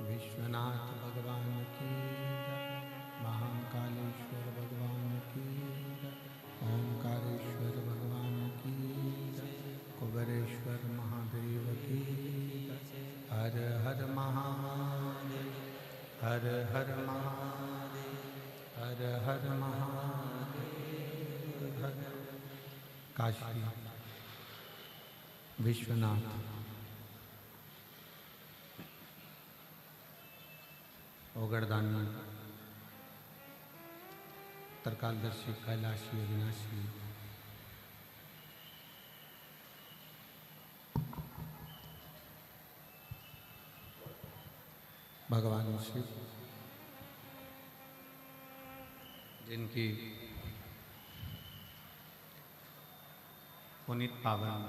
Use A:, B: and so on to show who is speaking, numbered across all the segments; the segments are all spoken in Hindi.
A: विश्वनाथ भगवान की जय, महाकालेश्वर भगवान की जय, ओंकारेश्वर भगवान की जय, कुबेरेश्वर महादेव की जय। हर हर महादेव, हर हर महादेव, हर हर महादेव, हर। काशी विश्वनाथ ओगड़दानी तरकालदर्शी कैलाशी अविनाशी भगवान शिव जिनकी पुनीत पावन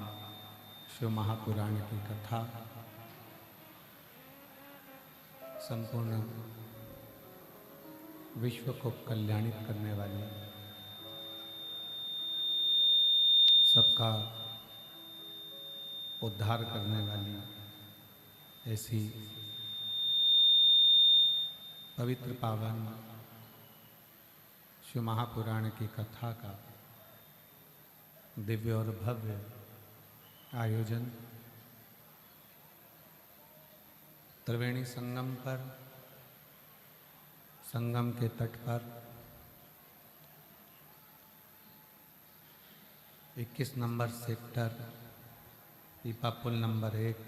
A: शिव महापुराण की कथा संपूर्ण विश्व को कल्याणित करने वाली, सबका उद्धार करने वाली ऐसी पवित्र पावन शिव महापुराण की कथा का दिव्य और भव्य आयोजन त्रिवेणी संगम पर, संगम के तट पर 21 नंबर सेक्टर, पीपा पुल नंबर 1,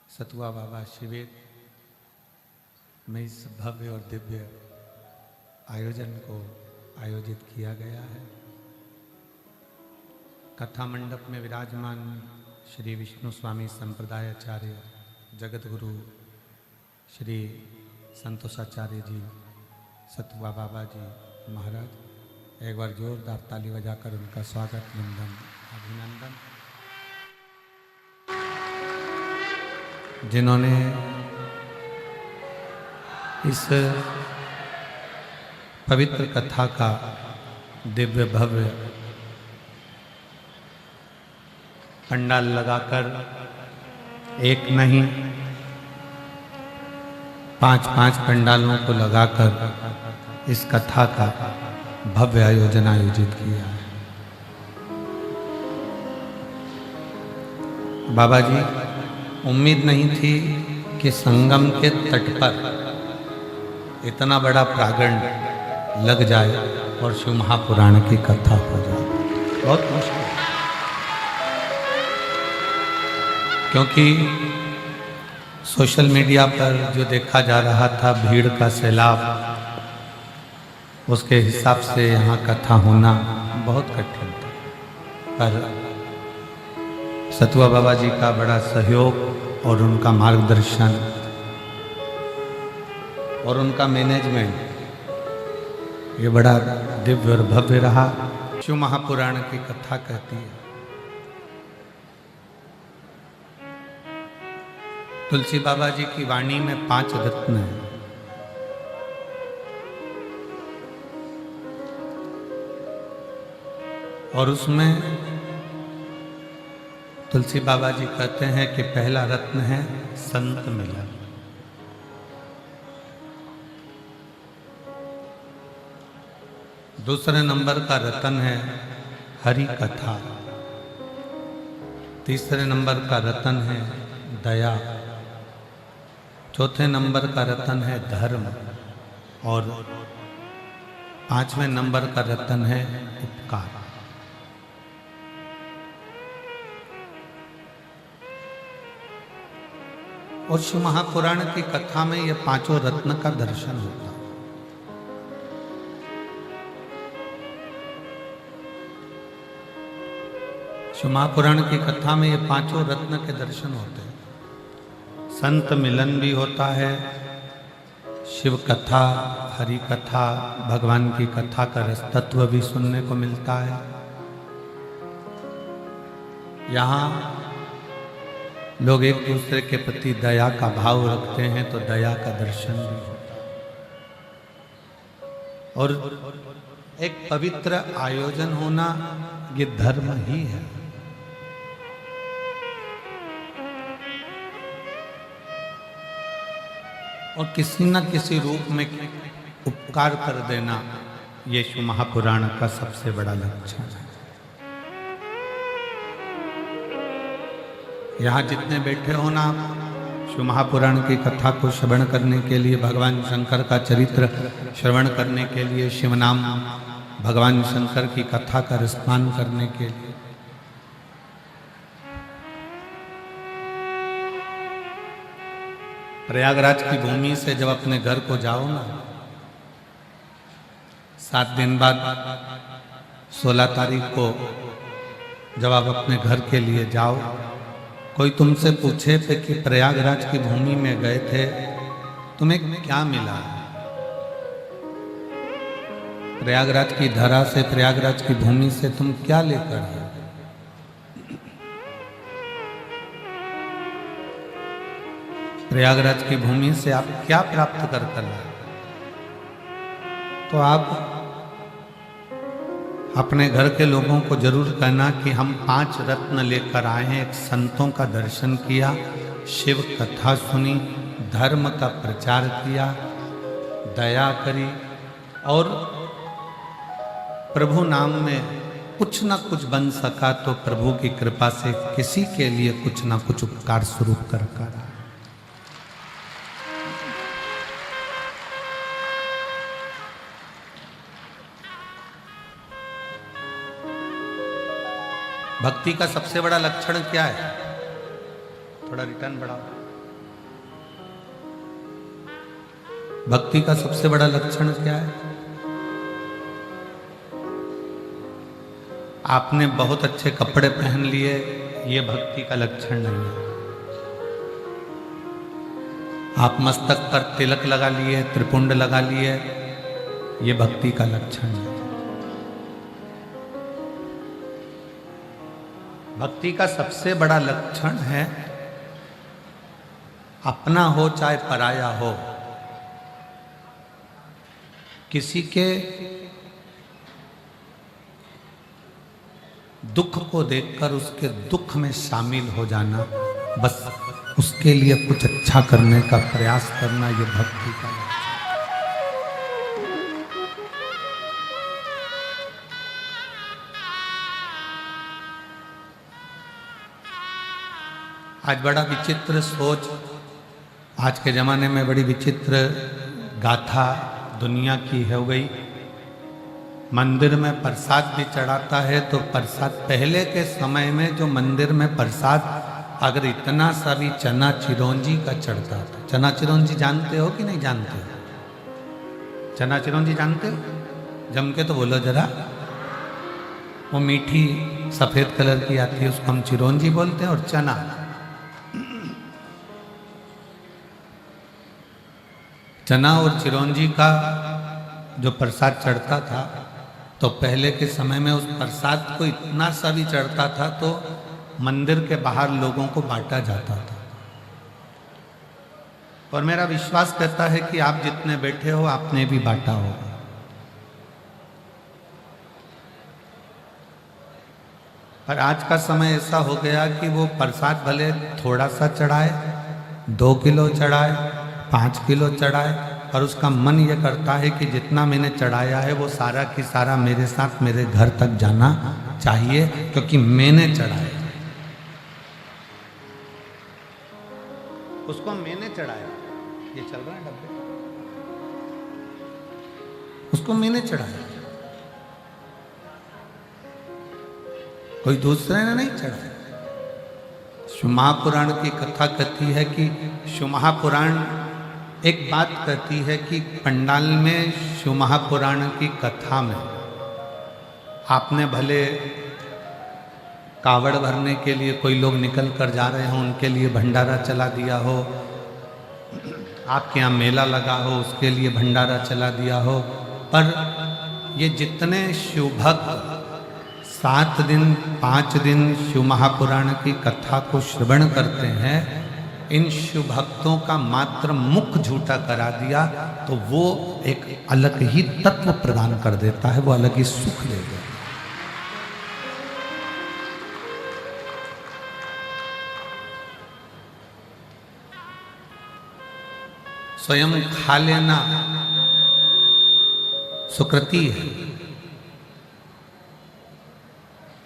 A: सतुआ बाबा शिविर में इस भव्य और दिव्य आयोजन को आयोजित किया गया है। कथा मंडप में विराजमान श्री विष्णु स्वामी संप्रदायाचार्य जगत गुरु श्री संतोषाचार्य जी, सतुआ बाबा जी महाराज, एक बार जोरदार ताली बजाकर उनका स्वागत, वंदन, अभिनंदन। जिन्होंने इस पवित्र कथा का दिव्य भव्य पंडाल लगाकर एक नहीं 5-5 पंडालों को लगाकर इस कथा का भव्य आयोजन आयोजित किया है। बाबा जी, उम्मीद नहीं थी कि संगम के तट पर इतना बड़ा प्रांगण लग जाए और शिव महापुराण की कथा हो जाए। बहुत मुश्किल, क्योंकि सोशल मीडिया पर जो देखा जा रहा था भीड़ का सैलाब, उसके हिसाब से यहाँ कथा होना बहुत कठिन था। पर सतुआ बाबा जी का बड़ा सहयोग और उनका मार्गदर्शन और उनका मैनेजमेंट, ये बड़ा दिव्य और भव्य रहा। शिव महापुराण की कथा कहती है, तुलसी बाबा जी की वाणी में 5 रत्न हैं। और उसमें तुलसी बाबा जी कहते हैं कि पहला रत्न है संत मिलन, दूसरे नंबर का रत्न है हरि कथा, तीसरे नंबर का रत्न है दया, चौथे नंबर का रत्न है धर्म और 5वें नंबर का रत्न है उपकार। और शिव महापुराण की कथा में ये पांचों रत्न का दर्शन होता है। शिव महापुराण की कथा में ये पांचों रत्न के दर्शन होते हैं। संत मिलन भी होता है, शिव कथा, हरि कथा, भगवान की कथा का रस तत्व भी सुनने को मिलता है। यहाँ लोग एक दूसरे के प्रति दया का भाव रखते हैं तो दया का दर्शन भी होता है। और एक पवित्र आयोजन होना ये धर्म ही है। और किसी न किसी रूप में उपकार कर देना ये शिव महापुराण का सबसे बड़ा लक्ष्य है। यहाँ जितने बैठे हो ना, शिव महापुराण की कथा को श्रवण करने के लिए, भगवान शंकर का चरित्र श्रवण करने के लिए, शिव नाम भगवान शंकर की कथा का रसपान करने के लिए, प्रयागराज की भूमि से जब अपने घर को जाओ ना, 7 दिन बाद 16 तारीख को जब आप अपने घर के लिए जाओ, कोई तुमसे पूछे पे कि प्रयागराज की भूमि में गए थे, तुम्हें क्या मिला? प्रयागराज की धरा से, प्रयागराज की भूमि से तुम क्या लेकर आए? प्रयागराज की भूमि से आप क्या प्राप्त कर लाए? तो आप अपने घर के लोगों को जरूर कहना कि हम 5 रत्न लेकर आए हैं। एक संतों का दर्शन किया, शिव कथा सुनी, धर्म का प्रचार किया, दया करी और प्रभु नाम में कुछ ना कुछ बन सका तो प्रभु की कृपा से किसी के लिए कुछ ना कुछ उपकार स्वरूप कर। भक्ति का सबसे बड़ा लक्षण क्या है? थोड़ा रिटर्न बढ़ाओ। भक्ति का सबसे बड़ा लक्षण क्या है? आपने बहुत अच्छे कपड़े पहन लिए, ये भक्ति का लक्षण नहीं है। आप मस्तक पर तिलक लगा लिए, त्रिपुंड लगा लिए, ये भक्ति का लक्षण है। भक्ति का सबसे बड़ा लक्षण है अपना हो चाहे पराया हो, किसी के दुख को देखकर उसके दुख में शामिल हो जाना, बस उसके लिए कुछ अच्छा करने का प्रयास करना, ये भक्ति का लक्षण। आज बड़ा विचित्र सोच, आज के ज़माने में बड़ी विचित्र गाथा दुनिया की हो गई। मंदिर में प्रसाद भी चढ़ाता है तो प्रसाद, पहले के समय में जो मंदिर में प्रसाद अगर इतना सा भी चना चिरौंजी का चढ़ता था। चना चिरौंजी जानते हो कि नहीं जानते हो? चना चिरौंजी जानते हो? जम के तो बोलो जरा। वो मीठी सफ़ेद कलर की आती है, उसको हम चिरौंजी बोलते हैं। और चना, चना और चिरौंजी का जो प्रसाद चढ़ता था, तो पहले के समय में उस प्रसाद को इतना सा भी चढ़ता था तो मंदिर के बाहर लोगों को बांटा जाता था। और मेरा विश्वास कहता है कि आप जितने बैठे हो आपने भी बांटा होगा। पर आज का समय ऐसा हो गया कि वो प्रसाद भले थोड़ा सा चढ़ाए, 2 किलो चढ़ाए, 5 किलो चढ़ाए, और उसका मन ये करता है कि जितना मैंने चढ़ाया है वो सारा की सारा मेरे साथ मेरे घर तक जाना चाहिए, क्योंकि मैंने चढ़ाया, उसको मैंने चढ़ाया। ये चल रहा है डब्बे, उसको मैंने चढ़ाया, कोई दूसरे ने नहीं चढ़ाया। शिव महापुराण की कथा कहती है कि शिव महापुराण एक बात कहती है कि पंडाल में शिव महापुराण की कथा में आपने भले कावड़ भरने के लिए कोई लोग निकल कर जा रहे हों, उनके लिए भंडारा चला दिया हो, आपके यहाँ मेला लगा हो उसके लिए भंडारा चला दिया हो, पर ये जितने शिव भक्त 7 दिन 5 दिन शिव महापुराण की कथा को श्रवण करते हैं, इन शिव भक्तों का मात्र मुख झूठा करा दिया तो वो एक अलग ही तत्व प्रदान कर देता है, वो अलग ही सुख दे देता है। स्वयं खा लेना सुकृति है,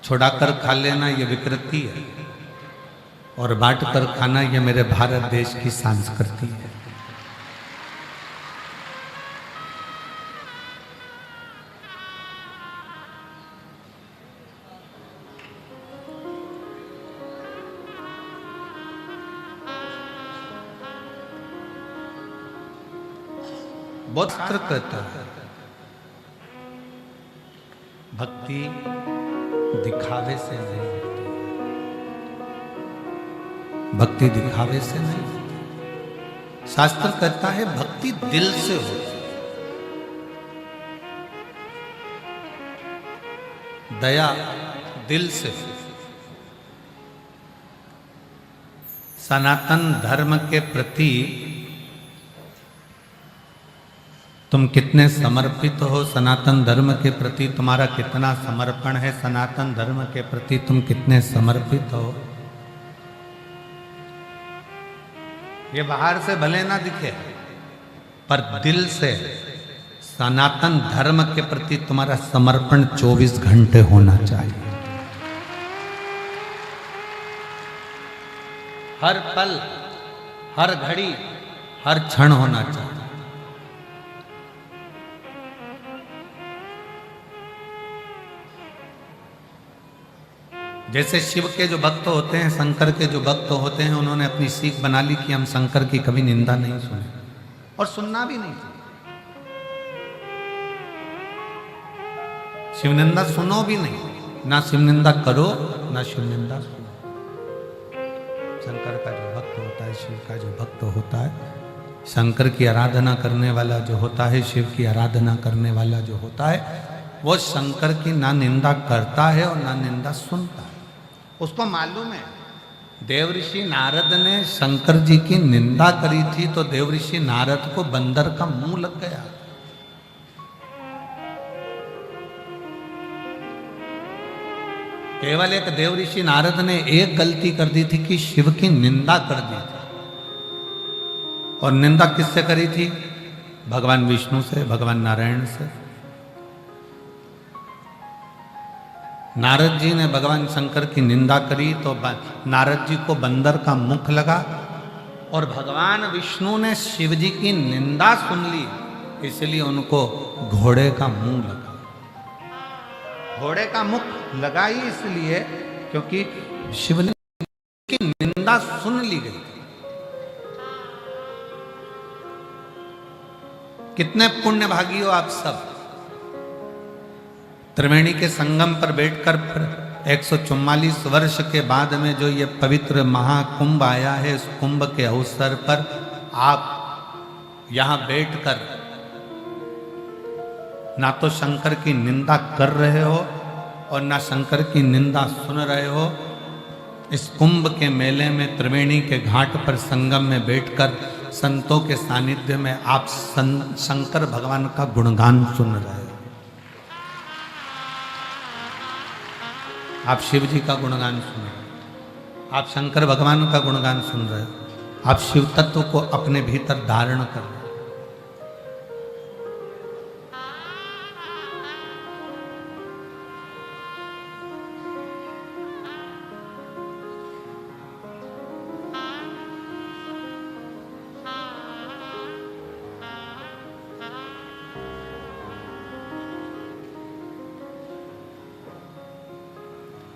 A: छुड़ाकर खा लेना ये विकृति है, और बांट कर खाना ये मेरे भारत देश की संस्कृति है। बहुत कहता है भक्ति दिखावे से नहीं होती, भक्ति दिखावे से नहीं होती। शास्त्र कहता है भक्ति दिल से होती, दया दिल से। सनातन धर्म के प्रति तुम कितने समर्पित हो, सनातन धर्म के प्रति तुम्हारा कितना समर्पण है, सनातन धर्म के प्रति तुम कितने समर्पित हो, ये बाहर से भले ना दिखे पर दिल से सनातन धर्म के प्रति तुम्हारा समर्पण 24 घंटे होना चाहिए। हर पल, हर घड़ी, हर क्षण होना चाहिए। जैसे शिव के जो भक्त होते हैं, शंकर के जो भक्त होते हैं, उन्होंने अपनी सीख बना ली कि हम शंकर की कभी निंदा नहीं सुने और सुनना भी नहीं चाहिए। शिव निंदा सुनो भी नहीं, ना शिव निंदा करो ना शिव निंदा सुनो। शंकर का जो भक्त होता है, शिव का जो भक्त होता है, शंकर की आराधना करने वाला जो होता है, शिव की आराधना करने वाला जो होता है, वो शंकर की ना निंदा करता है और ना निंदा सुनता है। उसको मालूम है देवऋषि नारद ने शंकर जी की निंदा करी थी तो देवऋषि नारद को बंदर का मुंह लग गया। केवल एक देवऋषि नारद ने एक गलती कर दी थी कि शिव की निंदा कर दी थी, और निंदा किससे करी थी? भगवान विष्णु से, भगवान नारायण से। नारद जी ने भगवान शंकर की निंदा करी तो नारद जी को बंदर का मुख लगा, और भगवान विष्णु ने शिव जी की निंदा सुन ली, इसलिए उनको घोड़े का मुंह लगा। घोड़े का मुख लगा ही इसलिए क्योंकि शिव ने की निंदा सुन ली गई। कितने पुण्य भागी हो आप सब। त्रिवेणी के संगम पर बैठकर 144 वर्ष के बाद में जो ये पवित्र महाकुंभ आया है, इस कुंभ के अवसर पर आप यहाँ बैठकर ना तो शंकर की निंदा कर रहे हो और ना शंकर की निंदा सुन रहे हो। इस कुंभ के मेले में त्रिवेणी के घाट पर संगम में बैठकर संतों के सानिध्य में आप शंकर भगवान का गुणगान सुन रहे हो। आप शिव जी का गुणगान सुन रहे हो, आप शंकर भगवान का गुणगान सुन रहे हो, आप शिव तत्व को अपने भीतर धारण कर रहे हो।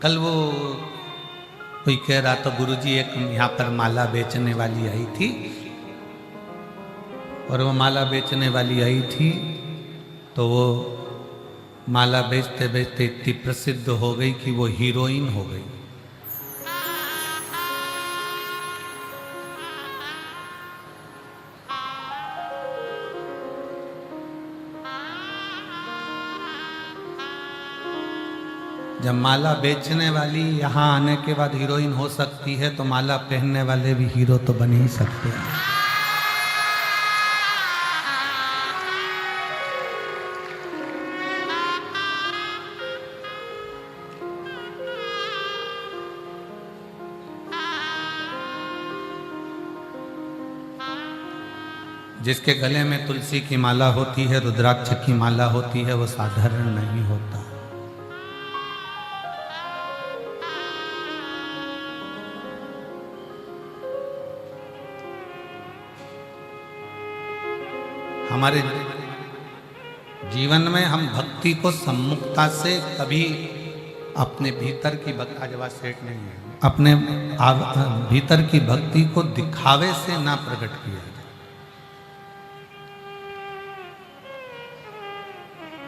A: कल वो कोई कह रहा तो गुरुजी एक यहाँ पर माला बेचने वाली आई थी, और वो माला बेचने वाली आई थी तो वो माला बेचते बेचते इतनी प्रसिद्ध हो गई कि वो हीरोइन हो गई। जब माला बेचने वाली यहाँ आने के बाद हीरोइन हो सकती है तो माला पहनने वाले भी हीरो तो बन ही सकते हैं। जिसके गले में तुलसी की माला होती है, रुद्राक्ष की माला होती है, वो साधारण नहीं होता। हमारे जीवन में हम भक्ति को सम्मुखता से कभी अपने भीतर की भक्ति, आज आवाज सेट नहीं है, अपने भीतर की भक्ति को दिखावे से ना प्रकट किया जाए।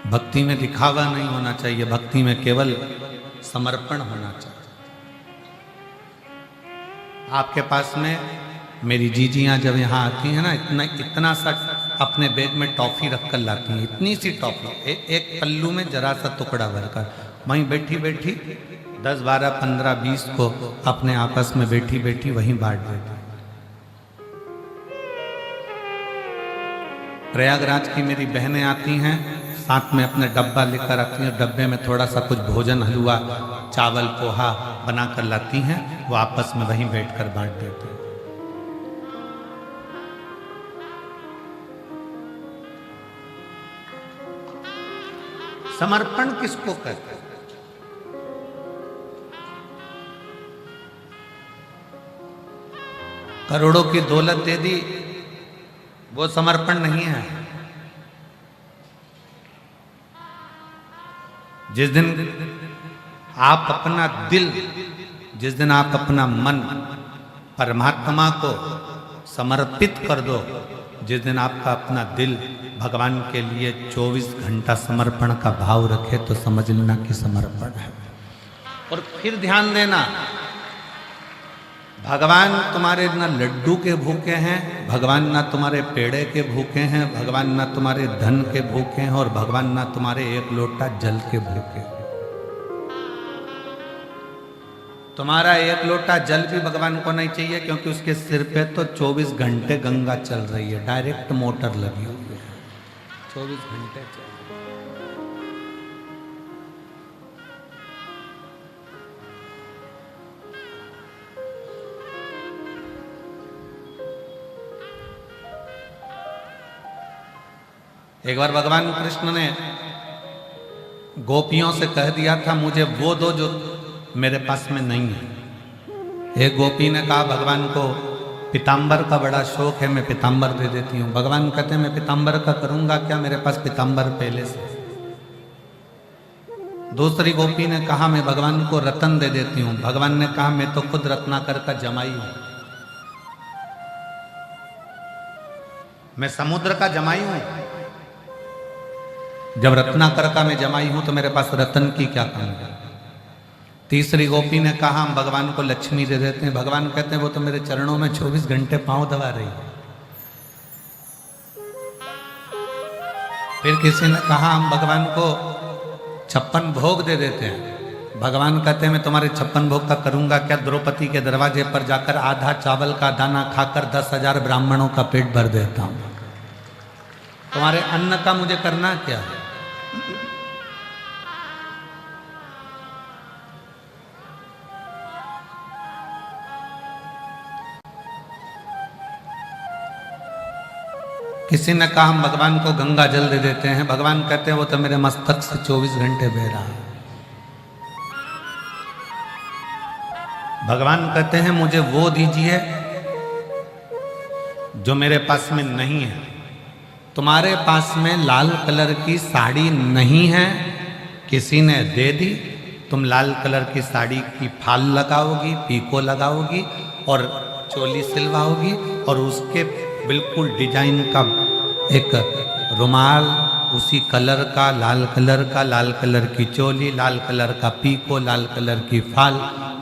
A: भक्ति में दिखावा नहीं होना चाहिए, भक्ति में केवल समर्पण होना चाहिए। आपके पास में मेरी जीजियाँ जब यहाँ आती हैं ना, इतना सा अपने बैग में टॉफ़ी रख कर लाती हैं, इतनी सी टॉफ़ी, एक पल्लू में जरा सा टुकड़ा भरकर, वहीं बैठी बैठी 10, 12, 15, 20 को अपने आपस में बैठी बैठी वहीं बांट देती। प्रयागराज की मेरी बहनें आती हैं, साथ में अपने डब्बा लेकर आती हैं, डब्बे में थोड़ा सा कुछ भोजन, हलवा, चावल, पोहा बना कर लाती हैं, वो आपस में वहीं बैठकर बांट देती हैं। समर्पण किसको कहते हैं? करोड़ों की दौलत दे दी, वो समर्पण नहीं है। जिस दिन आप अपना दिल, जिस दिन आप अपना मन परमात्मा को समर्पित कर दो, जिस दिन आपका अपना दिल भगवान के लिए 24 घंटा समर्पण का भाव रखे, तो समझ लेना कि समर्पण है। और फिर ध्यान देना, भगवान तुम्हारे ना लड्डू के भूखे हैं, भगवान ना तुम्हारे पेड़े के भूखे हैं, भगवान ना तुम्हारे धन के भूखे हैं, और भगवान ना तुम्हारे एक लोटा जल के भूखे हैं। तुम्हारा एक लोटा जल भी भगवान को नहीं चाहिए, क्योंकि उसके सिर पे तो 24 घंटे गंगा चल रही है, डायरेक्ट मोटर लगी हुई है, 24 घंटे चल रही है। एक बार भगवान कृष्ण ने गोपियों से कह दिया था, मुझे वो दो जो मेरे पास में नहीं है। एक गोपी ने कहा, भगवान को पीताम्बर का बड़ा शौक है, मैं पीताम्बर दे देती हूँ। भगवान कहते हैं, मैं पीताम्बर का करूँगा क्या, मेरे पास पीताम्बर पहले से। दूसरी गोपी ने कहा, मैं भगवान को रतन दे देती हूँ। भगवान ने कहा, मैं तो खुद रत्नाकर का जमाई हूँ, मैं समुद्र का जमाई हूँ। जब रत्नाकर का मैं जमाई हूँ तो मेरे पास रतन की क्या कमी है। तीसरी गोपी ने कहा, हम भगवान को लक्ष्मी दे देते हैं। भगवान कहते हैं, वो तो मेरे चरणों में 24 घंटे पांव दबा रही है। फिर किसी ने कहा, हम भगवान को 56 भोग दे देते हैं। भगवान कहते हैं, मैं तुम्हारे 56 भोग का करूंगा क्या, द्रौपदी के दरवाजे पर जाकर आधा चावल का दाना खाकर 10,000 ब्राह्मणों का पेट भर देता हूं। तुम्हारे अन्न का मुझे करना क्या है। किसी ने कहा, हम भगवान को गंगा जल दे देते हैं। भगवान कहते हैं, वो तो मेरे मस्तक से 24 घंटे बह रहा है। भगवान कहते हैं, मुझे वो दीजिए जो मेरे पास में नहीं है। तुम्हारे पास में लाल कलर की साड़ी नहीं है, किसी ने दे दी, तुम लाल कलर की साड़ी की फाल लगाओगी, पीको लगाओगी और चोली सिलवाओगी और उसके बिल्कुल डिजाइन का एक रुमाल उसी कलर का, लाल कलर की चोली, लाल कलर का पीको, लाल कलर की फाल,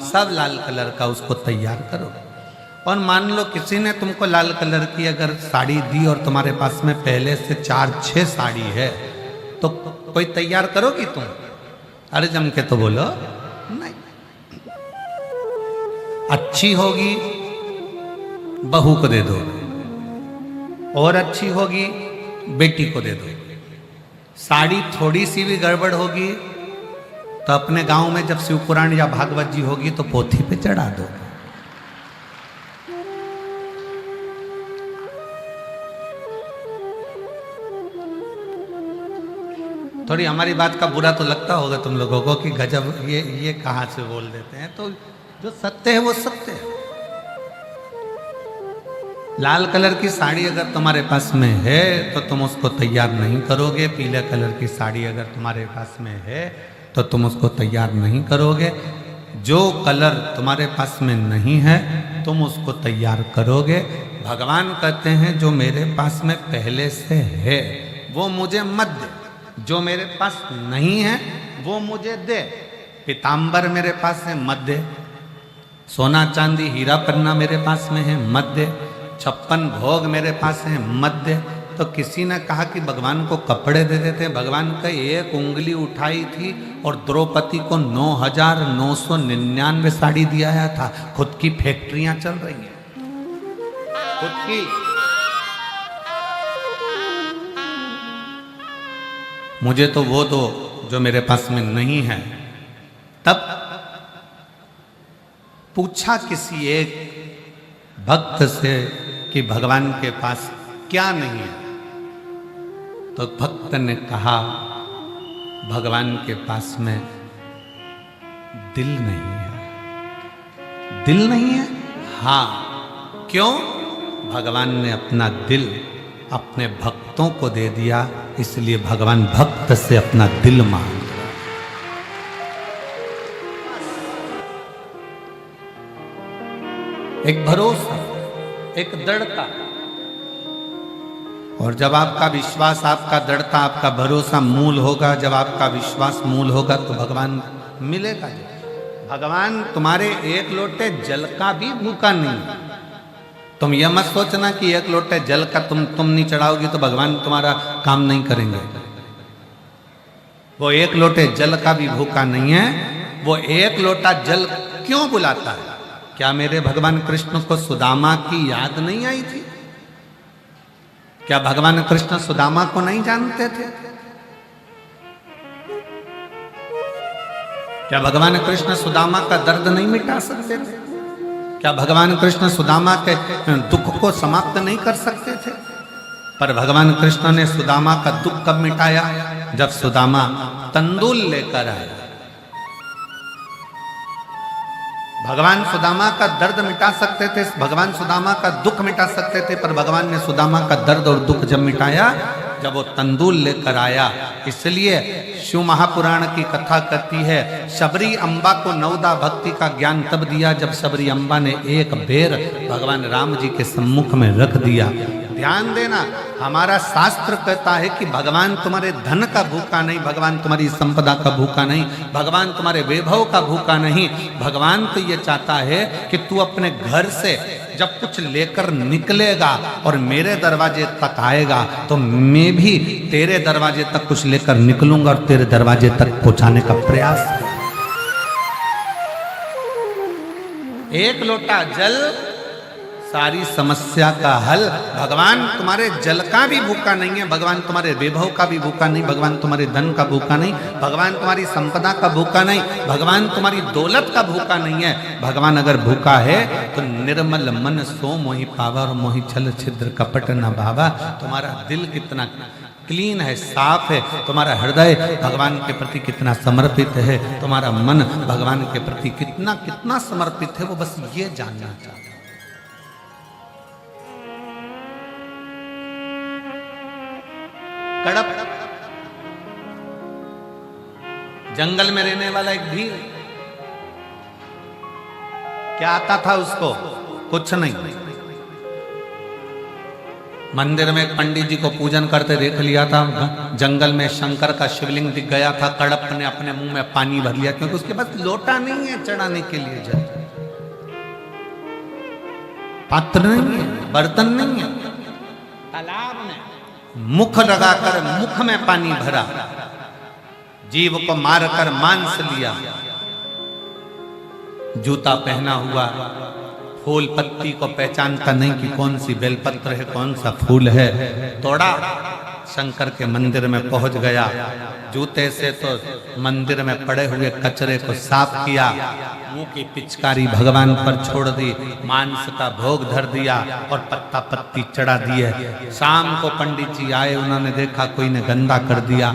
A: सब लाल कलर का उसको तैयार करो। और मान लो किसी ने तुमको लाल कलर की अगर साड़ी दी और तुम्हारे पास में पहले से 4-6 साड़ी है तो कोई तैयार करोगी तुम? अरे जम के तो बोलो नहीं। अच्छी होगी बहू को दे दो, और अच्छी होगी बेटी को दे दो। साड़ी थोड़ी सी भी गड़बड़ होगी तो अपने गांव में जब शिव पुराण या भागवत जी होगी तो पोथी पे चढ़ा दो। थोड़ी हमारी बात का बुरा तो लगता होगा तुम लोगों को कि गजब ये कहाँ से बोल देते हैं, तो जो सत्य है वो सत्य है। लाल कलर की साड़ी अगर तुम्हारे पास में है तो तुम उसको तैयार नहीं करोगे, पीले कलर की साड़ी अगर तुम्हारे पास में है तो तुम उसको तैयार नहीं करोगे। जो कलर तुम्हारे पास में नहीं है तुम उसको तैयार करोगे। भगवान कहते हैं जो मेरे पास में पहले से है वो मुझे मत दे, जो मेरे पास नहीं है वो मुझे दे। पीताम्बर मेरे पास है मत दे, सोना चांदी हीरा पन्ना मेरे पास में है मत दे, 56 भोग मेरे पास है मत दे। तो किसी ने कहा कि भगवान को कपड़े दे देते। भगवान का एक उंगली उठाई थी और द्रौपदी को 9,999 साड़ी दिया था। खुद की फैक्ट्रियां चल रही हैं, खुद की। मुझे तो वो दो जो मेरे पास में नहीं है। तब पूछा किसी एक भक्त से कि भगवान के पास क्या नहीं है, तो भक्त ने कहा भगवान के पास में दिल नहीं है। दिल नहीं है? हाँ। क्यों? भगवान ने अपना दिल अपने भक्तों को दे दिया, इसलिए भगवान भक्त से अपना दिल मांग रहा। एक भरोसा, एक दृढ़ता। और जब आपका विश्वास, आपका दृढ़ता, आपका भरोसा मूल होगा, जब आपका विश्वास मूल होगा तो भगवान मिलेगा। भगवान तुम्हारे एक लोटे जल का भी भूखा नहीं। तुम यह मत सोचना कि एक लोटे जल का तुम नहीं चढ़ाओगी तो भगवान तुम्हारा काम नहीं करेंगे। वो एक लोटे जल का भी भूखा नहीं है। वो एक लोटा जल क्यों बुलाता है? क्या मेरे भगवान कृष्ण को सुदामा की याद नहीं आई थी? क्या भगवान कृष्ण सुदामा को नहीं जानते थे? क्या भगवान कृष्ण सुदामा का दर्द नहीं मिटा सकते थे? क्या भगवान कृष्ण सुदामा के दुख को समाप्त नहीं कर सकते थे? पर भगवान कृष्ण ने सुदामा का दुख कब मिटाया? जब सुदामा तंदूल लेकर आया। भगवान सुदामा का दर्द मिटा सकते थे, भगवान सुदामा का दुख मिटा सकते थे, पर भगवान ने सुदामा का दर्द और दुख जब मिटाया जब वो तंदूल लेकर आया। इसलिए शिव महापुराण की कथा कहती है शबरी अम्बा को नवदा भक्ति का ज्ञान तब दिया जब शबरी अम्बा ने एक बेर भगवान राम जी के सम्मुख में रख दिया। ध्यान देना, हमारा शास्त्र कहता है कि भगवान तुम्हारे धन का भूखा नहीं, भगवान तुम्हारी संपदा का भूखा नहीं, भगवान तुम्हारे वैभव का भूखा नहीं। भगवान तो ये चाहता है कि तू अपने घर से जब कुछ लेकर निकलेगा और मेरे दरवाजे तक आएगा तो मैं भी तेरे दरवाजे तक कुछ लेकर निकलूंगा और तेरे दरवाजे तक पहुंचाने का प्रयास। एक लोटा जल सारी समस्या का हल। भगवान तुम्हारे जल का भी भूखा नहीं है, भगवान तुम्हारे वैभव का भी भूखा नहीं, भगवान तुम्हारे धन का भूखा नहीं, भगवान तुम्हारी संपदा का भूखा नहीं, भगवान तुम्हारी दौलत का भूखा नहीं है। भगवान अगर भूखा है तो निर्मल मन सो मोहि पावा और मोहि छल छिद्र कपट न भावा। तुम्हारा दिल कितना क्लीन है, साफ है, तुम्हारा हृदय भगवान के प्रति कितना समर्पित है, तुम्हारा मन भगवान के प्रति कितना समर्पित है, वो बस ये जानना चाहता है। कड़प जंगल में रहने वाला एक भील, क्या आता था उसको? कुछ नहीं। मंदिर में एक पंडित जी को पूजन करते देख लिया था, जंगल में शंकर का शिवलिंग दिख गया था, कड़प ने अपने मुंह में पानी भर लिया, क्योंकि उसके पास लोटा नहीं है चढ़ाने के लिए, जल पात्र नहीं है, बर्तन नहीं है। तालाब में मुख लगाकर मुख में पानी भरा, जीव को मारकर मांस लिया, जूता पहना हुआ, फूल पत्ती को पहचानता नहीं कि कौन सी बेलपत्र है, कौन सा फूल है, तोड़ा, शंकर के मंदिर में पहुंच गया। जूते से तो मंदिर में पड़े हुए कचरे को साफ किया, मुंह की पिचकारी भगवान पर छोड़ दी, मांस का भोग धर दिया और पत्ता पत्ती चढ़ा दिए। शाम को पंडित जी आए, उन्होंने देखा कोई ने गंदा कर दिया,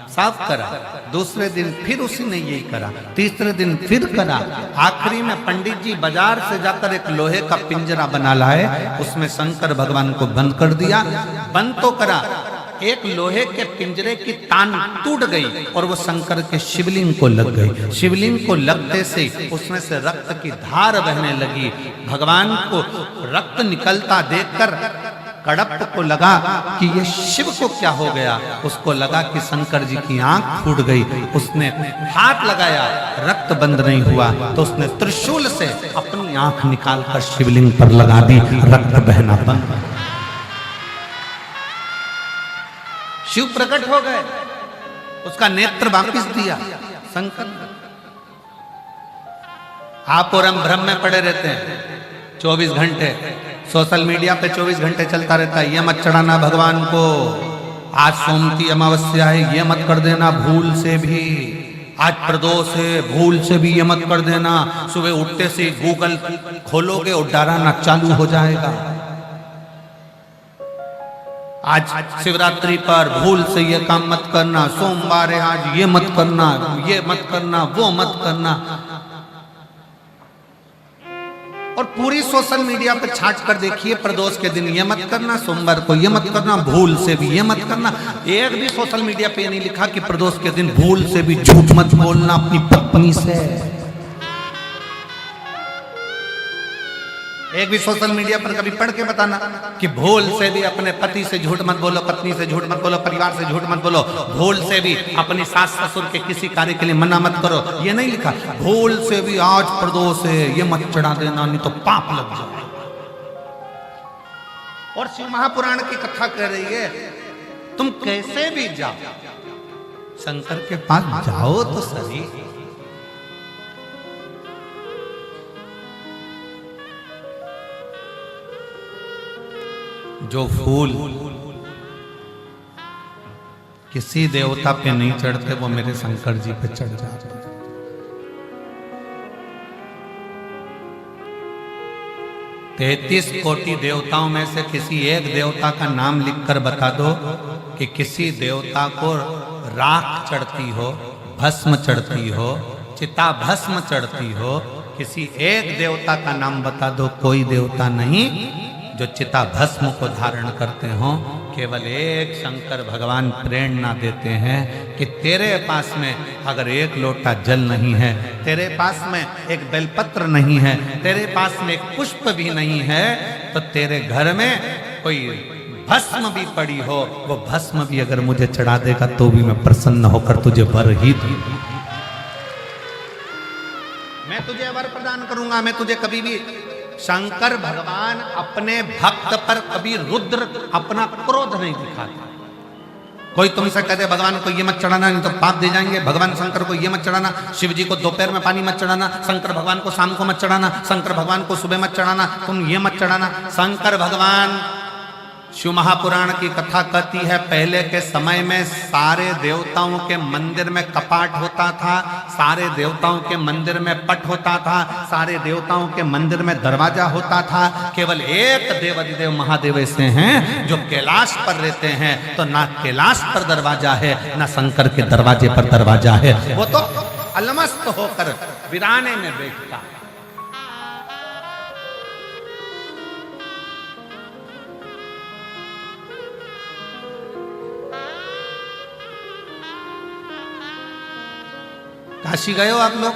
A: साफ करा। दूसरे दिन फिर उसी ने यही करा, तीसरे दिन फिर करा। आखिरी में पंडित जी बाजार से जाकर एक लोहे का पिंजरा बना लाए, उसमें शंकर भगवान को बंद कर दिया। बंद तो करा, एक लोहे के पिंजरे की तान टूट गई और वो शंकर के शिवलिंग को लग गई। शिवलिंग को लगते से उसमें से रक्त की धार बहने लगी। भगवान को रक्त निकलता देखकर कड़प को लगा कि ये शिव को क्या हो गया। उसको लगा कि शंकर जी की आंख फूट गई। उसने हाथ लगाया, रक्त बंद नहीं हुआ, तो उसने त्रिशूल से अपनी आंख निकालकर शिवलिंग पर लगा दी, रक्त बहना बंद। शिव प्रकट हो गए, उसका नेत्र वापिस दिया शंकर। आप और हम भ्रम में पड़े रहते हैं 24 घंटे, सोशल मीडिया पे 24 घंटे चलता रहता है, ये मत चढ़ाना भगवान को, आज सोमती अमावस्या है ये मत कर देना भूल से भी, आज प्रदोष है भूल से भी ये मत कर देना। सुबह उठते से गूगल खोलोगे और डराना चालू हो जाएगा। आज शिवरात्रि पर भूल से ये काम मत करना, सोमवार है आज ये मत करना, ये मत करना, वो मत करना। और पूरी सोशल मीडिया पे छाट कर देखिए, प्रदोष के दिन ये मत करना, सोमवार को ये मत करना, भूल से भी ये मत करना। एक भी सोशल मीडिया पे नहीं लिखा कि प्रदोष के दिन भूल से भी झूठ मत बोलना अपनी पत्नी से। एक भी सोशल मीडिया पर कभी पढ़ के बताना कि भूल से भी अपने पति से झूठ मत बोलो, पत्नी से झूठ मत बोलो, परिवार से झूठ मत बोलो, भूल से भी अपनी सास ससुर के किसी कार्य के लिए मना मत करो, ये नहीं लिखा। भूल से भी आज प्रदोष है ये मत चढ़ा देना, नहीं तो पाप लग जाए। और शिव महापुराण की कथा कह रही है, तुम कैसे भी जाओ शंकर के पास जाओ तो सही। जो फूल किसी देवता पे नहीं चढ़ते वो मेरे शंकर जी पे चढ़ जाते। 33 कोटि देवताओं में से किसी एक देवता का नाम लिखकर बता दो कि किसी देवता को राख चढ़ती हो, भस्म चढ़ती हो, चिता भस्म चढ़ती हो। किसी एक देवता का नाम बता दो, कोई देवता नहीं जो चिता भस्म को धारण करते हो। केवल एक शंकर भगवान प्रेरणा देते हैं कि तेरे पास में अगर एक लोटा जल नहीं है, तेरे पास में एक बेलपत्र नहीं है, तेरे पास में एक पुष्प भी नहीं है, तो तेरे घर में कोई भस्म भी पड़ी हो, वो भस्म भी अगर मुझे चढ़ा देगा तो भी मैं प्रसन्न होकर तुझे वर ही दूंगा। मैं तुझे वर प्रदान करूंगा। मैं तुझे कभी भी, शंकर भगवान अपने भक्त पर कभी रुद्र अपना क्रोध नहीं दिखाता। कोई तुमसे कहते भगवान को ये मत चढ़ाना नहीं तो पाप दे जाएंगे, भगवान शंकर को ये मत चढ़ाना, शिव जी को दोपहर में पानी मत चढ़ाना, शंकर भगवान को शाम को मत चढ़ाना, शंकर भगवान को सुबह मत चढ़ाना, तुम ये मत चढ़ाना। शंकर भगवान, शिव महापुराण की कथा कहती है, पहले के समय में सारे देवताओं के मंदिर में कपाट होता था, सारे देवताओं के मंदिर में पट होता था, सारे देवताओं के मंदिर में दरवाजा होता था। केवल एक देवाधिदेव महादेव ऐसे हैं जो कैलाश पर रहते हैं, तो ना कैलाश पर दरवाजा है ना शंकर के दरवाजे पर दरवाजा है। वो तो अलमस्त होकर वीराने में बैठता। काशी गए हो आप लोग?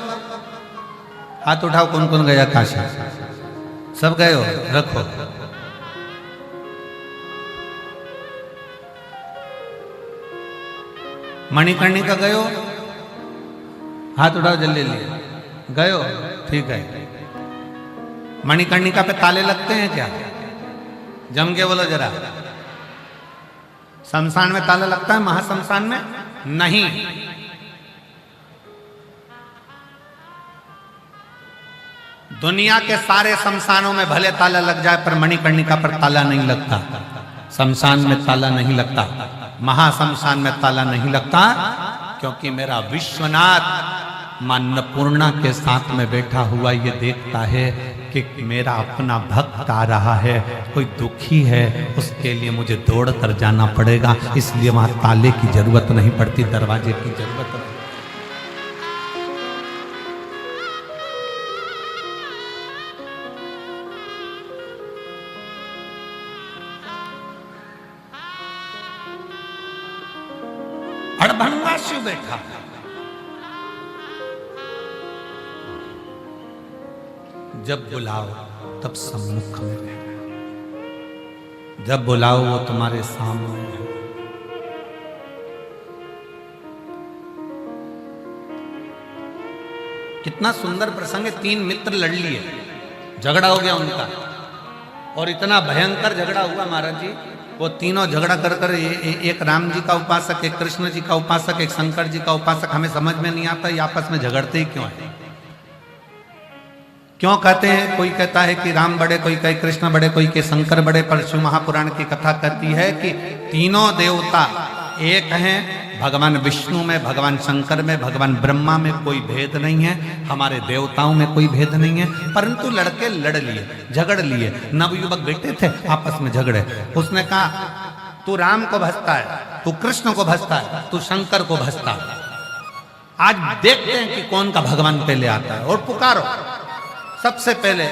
A: हाथ उठाओ कौन कौन गया काशी? सब गए हो? रखो। मणिकर्णिका गए हो? हाथ उठाओ जल्दी लिए। गए हो? ठीक है। मणिकर्णिका पे ताले लगते हैं क्या? जम के बोलो जरा। शमशान में ताला लगता है, महाशमशान में नहीं। दुनिया के सारे शमशानों में भले ताला लग जाए पर मणिकर्णिका पर ताला नहीं लगता। शमशान में ताला नहीं लगता, महाशमशान में ताला नहीं लगता, क्योंकि मेरा विश्वनाथ मां अन्नपूर्णा के साथ में बैठा हुआ ये देखता है कि मेरा अपना भक्त आ रहा है, कोई दुखी है, उसके लिए मुझे दौड़ कर जाना पड़ेगा, इसलिए वहां ताले की जरूरत नहीं पड़ती, दरवाजे की जरूरत नहीं। अड़भंगा शिव बैठा, जब बुलाओ तब सम्मुख में रहे, जब बुलाओ वो तुम्हारे सामने है। कितना सुंदर प्रसंग है। 3 मित्र लड़ लिए, झगड़ा हो गया उनका, और इतना भयंकर झगड़ा हुआ महाराज जी, वो तीनों झगड़ा कर कर एक राम जी का उपासक, एक कृष्ण जी का उपासक, एक शंकर जी का उपासक, हमें समझ में नहीं आता ये आपस में झगड़ते ही क्यों है, क्यों कहते हैं। कोई कहता है कि राम बड़े, कोई कहे कृष्ण बड़े, कोई कहे शंकर बड़े, पर शिव महापुराण की कथा कहती है कि तीनों देवता एक हैं, भगवान विष्णु में, भगवान शंकर में, भगवान ब्रह्मा में कोई भेद नहीं है, हमारे देवताओं में कोई भेद नहीं है। परंतु लड़के लड़ लिए, झगड़ लिए, नवयुवक बेटे थे आपस में झगड़े। उसने कहा तू राम को भजता है, तू कृष्ण को भजता है, तू शंकर को भजता है, आज देखते हैं कि कौन का भगवान पहले आता है, और पुकारो। सबसे पहले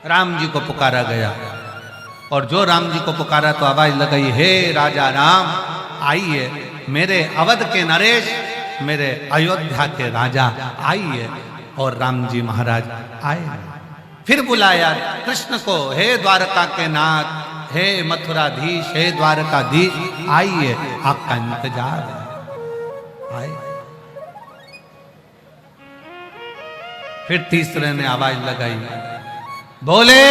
A: राम जी को पुकारा गया, और जो राम जी को पुकारा तो आवाज लगाई, हे राजा राम आइए, मेरे अवध के नरेश, मेरे अयोध्या के राजा आइए। और राम जी महाराज आए। फिर बुलाया कृष्ण को, हे द्वारका के नाथ, हे मथुराधीश, हे द्वारकाधीश आइए, आपका इंतजार है, आए। फिर तीसरे ने आवाज लगाई, बोले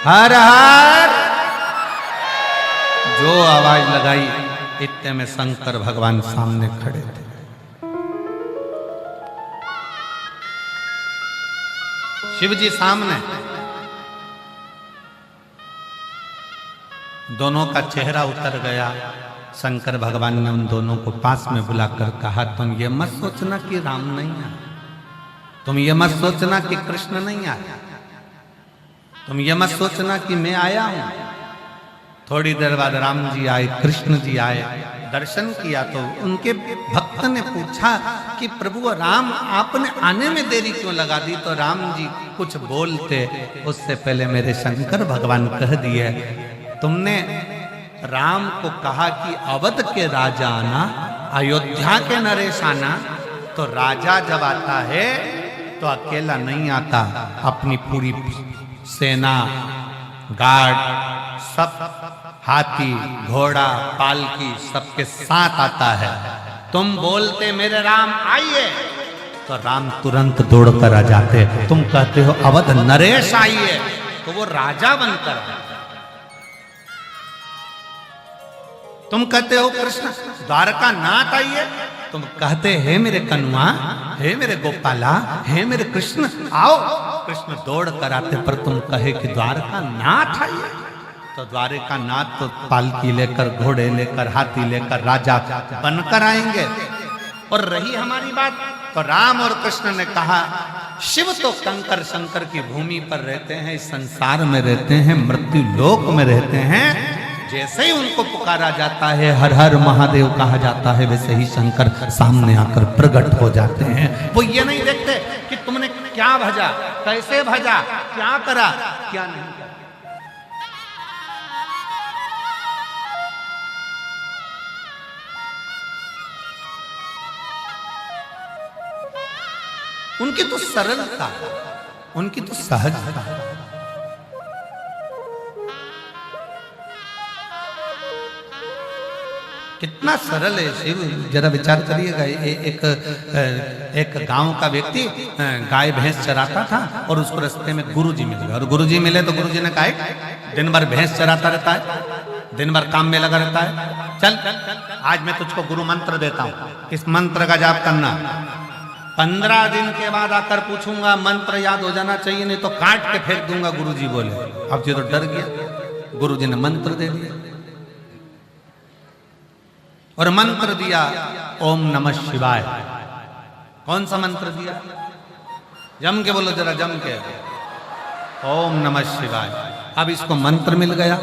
A: हर हर। जो आवाज लगाई इतने में शंकर भगवान सामने खड़े थे। शिव जी सामने, दोनों का चेहरा उतर गया। शंकर भगवान ने उन दोनों को पास में बुलाकर कहा, तुम ये मत सोचना कि राम नहीं आया, तुम ये मत सोचना कि कृष्ण नहीं आया, तुम ये मत सोचना कि मैं आया हूं। थोड़ी देर बाद राम जी आए, कृष्ण जी आए, दर्शन किया तो उनके भक्त ने पूछा कि प्रभु राम आपने आने में देरी क्यों लगा दी। तो राम जी कुछ बोलते उससे पहले मेरे शंकर भगवान कह दिए, तुमने राम को कहा कि अवध के राजा आना, अयोध्या के नरेश आना, तो राजा जब आता है तो अकेला नहीं आता, अपनी पूरी सेना, गार्ड, सब हाथी, घोड़ा, पालकी सबके साथ आता है। तुम बोलते मेरे राम आइए तो राम तुरंत दौड़कर आ जाते। तुम कहते हो अवध नरेश आइए तो वो राजा बनकर आते। तुम कहते हो कृष्ण द्वारका नाथ आइए, तुम कहते हैं मेरे कन्वा, हे मेरे गोपाला, हे मेरे कृष्ण आओ, कृष्ण दौड़ कर आते। पर तुम कहे कि द्वारका नाथ आइए तो द्वारका नाथ तो पालकी लेकर, घोड़े लेकर, हाथी लेकर राजा बनकर आएंगे। और रही हमारी बात तो राम और कृष्ण ने कहा, शिव तो कंकर शंकर की भूमि पर रहते हैं, इस संसार में रहते हैं, मृत्यु लोक में रहते हैं। जैसे ही उनको पुकारा जाता है, हर हर महादेव कहा जाता है, वैसे ही शंकर सामने आकर प्रकट हो जाते हैं। वो ये नहीं देखते कि तुमने क्या भजा, कैसे भजा, क्या करा, क्या नहीं करा। उनकी तो सरलता, उनकी तो सहजता। कितना सरल है शिव, जरा विचार करिएगा। एक गांव का व्यक्ति गाय भैंस चराता था और उसको रास्ते में गुरुजी मिल गए। और गुरुजी मिले तो गुरुजी ने कहा, दिन भर भैंस चराता रहता है, दिन भर काम में लगा रहता है, चल आज मैं तुझको गुरु मंत्र देता हूं, इस मंत्र का जाप करना। 15 दिन के बाद आकर पूछूंगा, मंत्र याद हो जाना चाहिए, नहीं तो काट के फेंक दूंगा। गुरुजी बोले। अब ये तो डर गया। गुरुजी ने मंत्र दे दिया और मंत्र दिया ओम नमः शिवाय। कौन सा मंत्र दिया? जम के बोलो जरा, जम के, ओम नमः शिवाय। अब इसको मंत्र मिल गया।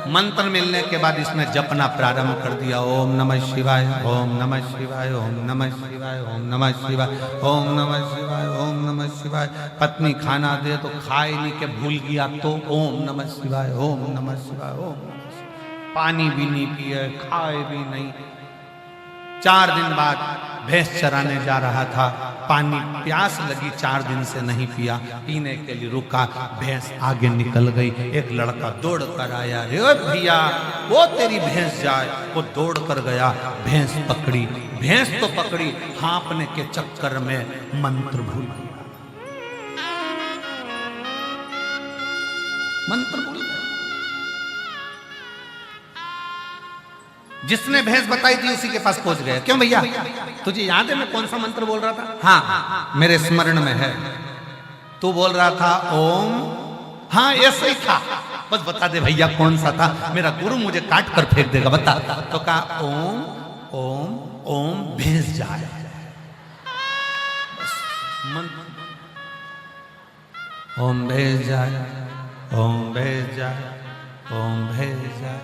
A: मंत्र मिलने के बाद इसने जपना प्रारंभ कर दिया, ओम नमः शिवाय, ओम नमः शिवाय, ओम नमः शिवाय, ओम नमः शिवाय, ओम नमः शिवाय, ओम नमः शिवाय। पत्नी खाना दे तो खाए नहीं के भूल गया तो ओम नमः शिवाय, ओम नमः शिवाय, ओम नमः शिवाय। पानी भी नहीं पिए, खाए भी नहीं। 4 दिन बाद भैंस चराने जा रहा था, पानी प्यास लगी, 4 दिन से नहीं पिया, पीने के लिए रुका, भैंस आगे निकल गई। एक लड़का दौड़ कर आया, ए भैया वो तेरी भैंस जाए। वो दौड़ कर गया, भैंस पकड़ी। भैंस तो पकड़ी, हाँपने के चक्कर में मंत्र भूल गया, मंत्र भूल गया। जिसने भैंस बताई थी उसी के पास पहुंच गया। क्यों भैया, तुझे याद है मैं कौन सा मंत्र बोल रहा था? हाँ मेरे स्मरण में है। तू बोल रहा था ओम, हाँ ऐसे ही था, बस बता दे भैया कौन सा था, मेरा गुरु मुझे काट कर फेंक देगा, बता। तो कहा ओम ओम ओम भैंस जाए। ओम भैंस जाए, ओम भैंस जाए, ओम भैंस जाए।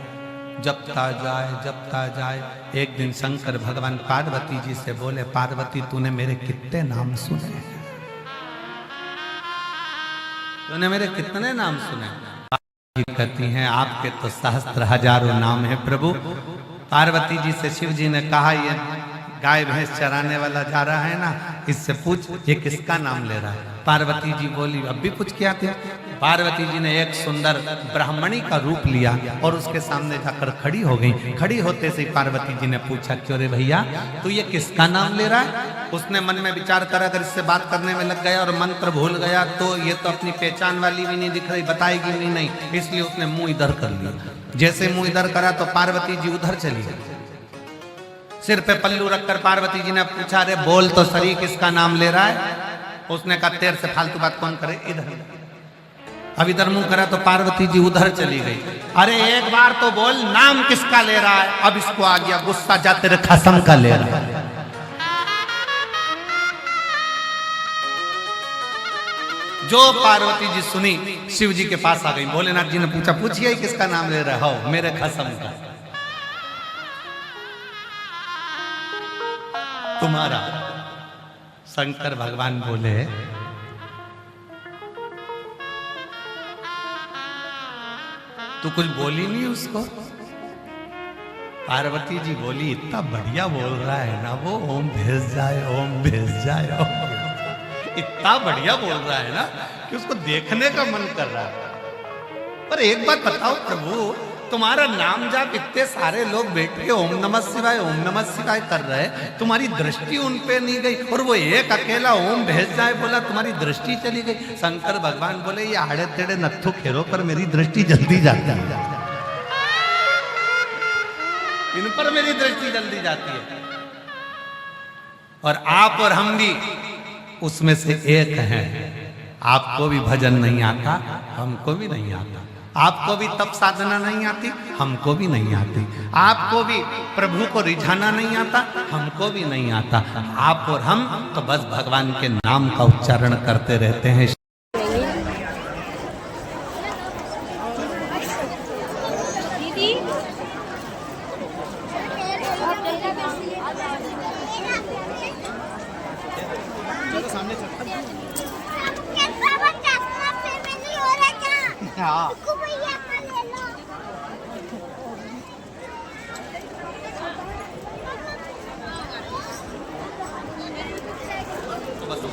A: जपता जाए, जपता जाए। एक दिन शंकर भगवान पार्वती जी से बोले, पार्वती तूने मेरे कितने नाम सुने? तूने मेरे कितने नाम सुने? कहती हैं आपके तो सहस्त्र हजारों नाम है प्रभु। पार्वती जी से शिव जी ने कहा, ये गाय भैंस चराने वाला जा रहा है ना, इससे पूछ ये किसका नाम ले रहा है। पार्वती जी बोली, अब भी कुछ क्या थे? पार्वती जी ने एक सुंदर ब्राह्मणी का रूप लिया और उसके सामने जाकर खड़ी हो गई। खड़ी होते से पार्वती जी ने पूछा, क्यों रे भैया तू ये किसका नाम ले रहा है? उसने मन में विचार करा, अगर इससे बात करने में लग गया और मंत्र भूल गया तो ये तो अपनी पहचान वाली भी नहीं दिख रही, बताएगी भी नहीं, इसलिए उसने मुंह इधर कर लिया। जैसे मुंह इधर करा तो पार्वती जी उधर चली गई। सिर पे पल्लू रखकर पार्वती जी ने पूछा, अरे बोल तो सही किसका नाम ले रहा है? उसने कहा तेरे से फालतू बात कौन करे, इधर। अब इधर मुंह करा तो पार्वती जी उधर चली गई। अरे एक बार तो बोल नाम किसका ले रहा है? अब इसको आ गया गुस्सा, जा तेरे खसम का ले रहा है। जो पार्वती जी सुनी, शिव जी के पास आ गई। भोलेनाथ जी ने पूछा, पूछिए किसका नाम ले रहा हो? मेरे खसम का। तुम्हारा। शंकर भगवान बोले, तू कुछ बोली नहीं उसको? पार्वती जी बोली, इतना बढ़िया बोल रहा है ना वो, ओम भेज जाए, ओम भेज जाए, ओम। इतना बढ़िया बोल रहा है ना कि उसको देखने का मन कर रहा है। पर एक बात बताओ प्रभु, तुम्हारा नाम जाप इतने सारे लोग बैठ के ओम नमः शिवाय, ओम नमः शिवाय कर रहे हैं, तुम्हारी दृष्टि उन पे नहीं गई, और वो एक अकेला ओम भेज जाए बोला, तुम्हारी दृष्टि चली गई। शंकर भगवान बोले, ये आड़े तेड़े नत्थु खेरों पर मेरी दृष्टि जल्दी जाती है, इन पर मेरी दृष्टि जल्दी जाती है। और आप और हम भी उसमें से एक हैं। आपको भी भजन नहीं आता, हमको भी नहीं आता। आपको भी तप साधना नहीं आती, हमको भी नहीं आती। आपको भी प्रभु को रिझाना नहीं आता, हमको भी नहीं आता। आप और हम तो बस भगवान के नाम का उच्चारण करते रहते हैं।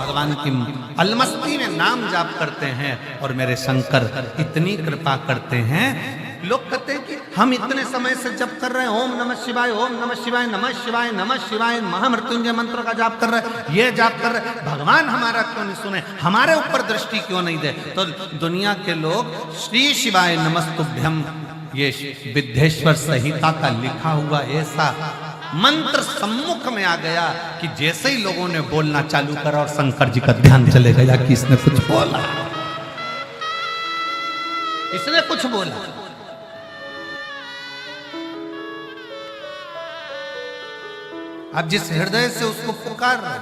A: भगवान की अलमस्ती में नाम जाप करते हैं और मेरे शंकर इतनी कृपा करते हैं। लोग कहते हैं कि हम इतने समय से जप कर रहे हैं, ओम नमः शिवाय, ओम नमः शिवाय, नमः शिवाय, नमः शिवाय, महामृत्युंजय मंत्र का जाप कर रहे हैं, ये जाप कर रहे हैं, भगवान हमारा क्यों नहीं सुने, हमारे ऊपर दृष्टि क्यों नहीं दे। तो दुनिया के लोग श्री शिवाय नमस्तुभ्यम, ये विद्येश्वर संहिता का लिखा हुआ ऐसा मंत्र सम्मुख में आ गया कि जैसे ही लोगों ने बोलना चालू करा और शंकर जी का ध्यान चले गया कि इसने कुछ बोला, इसने कुछ बोला। अब जिस हृदय से उसको पुकार रहे,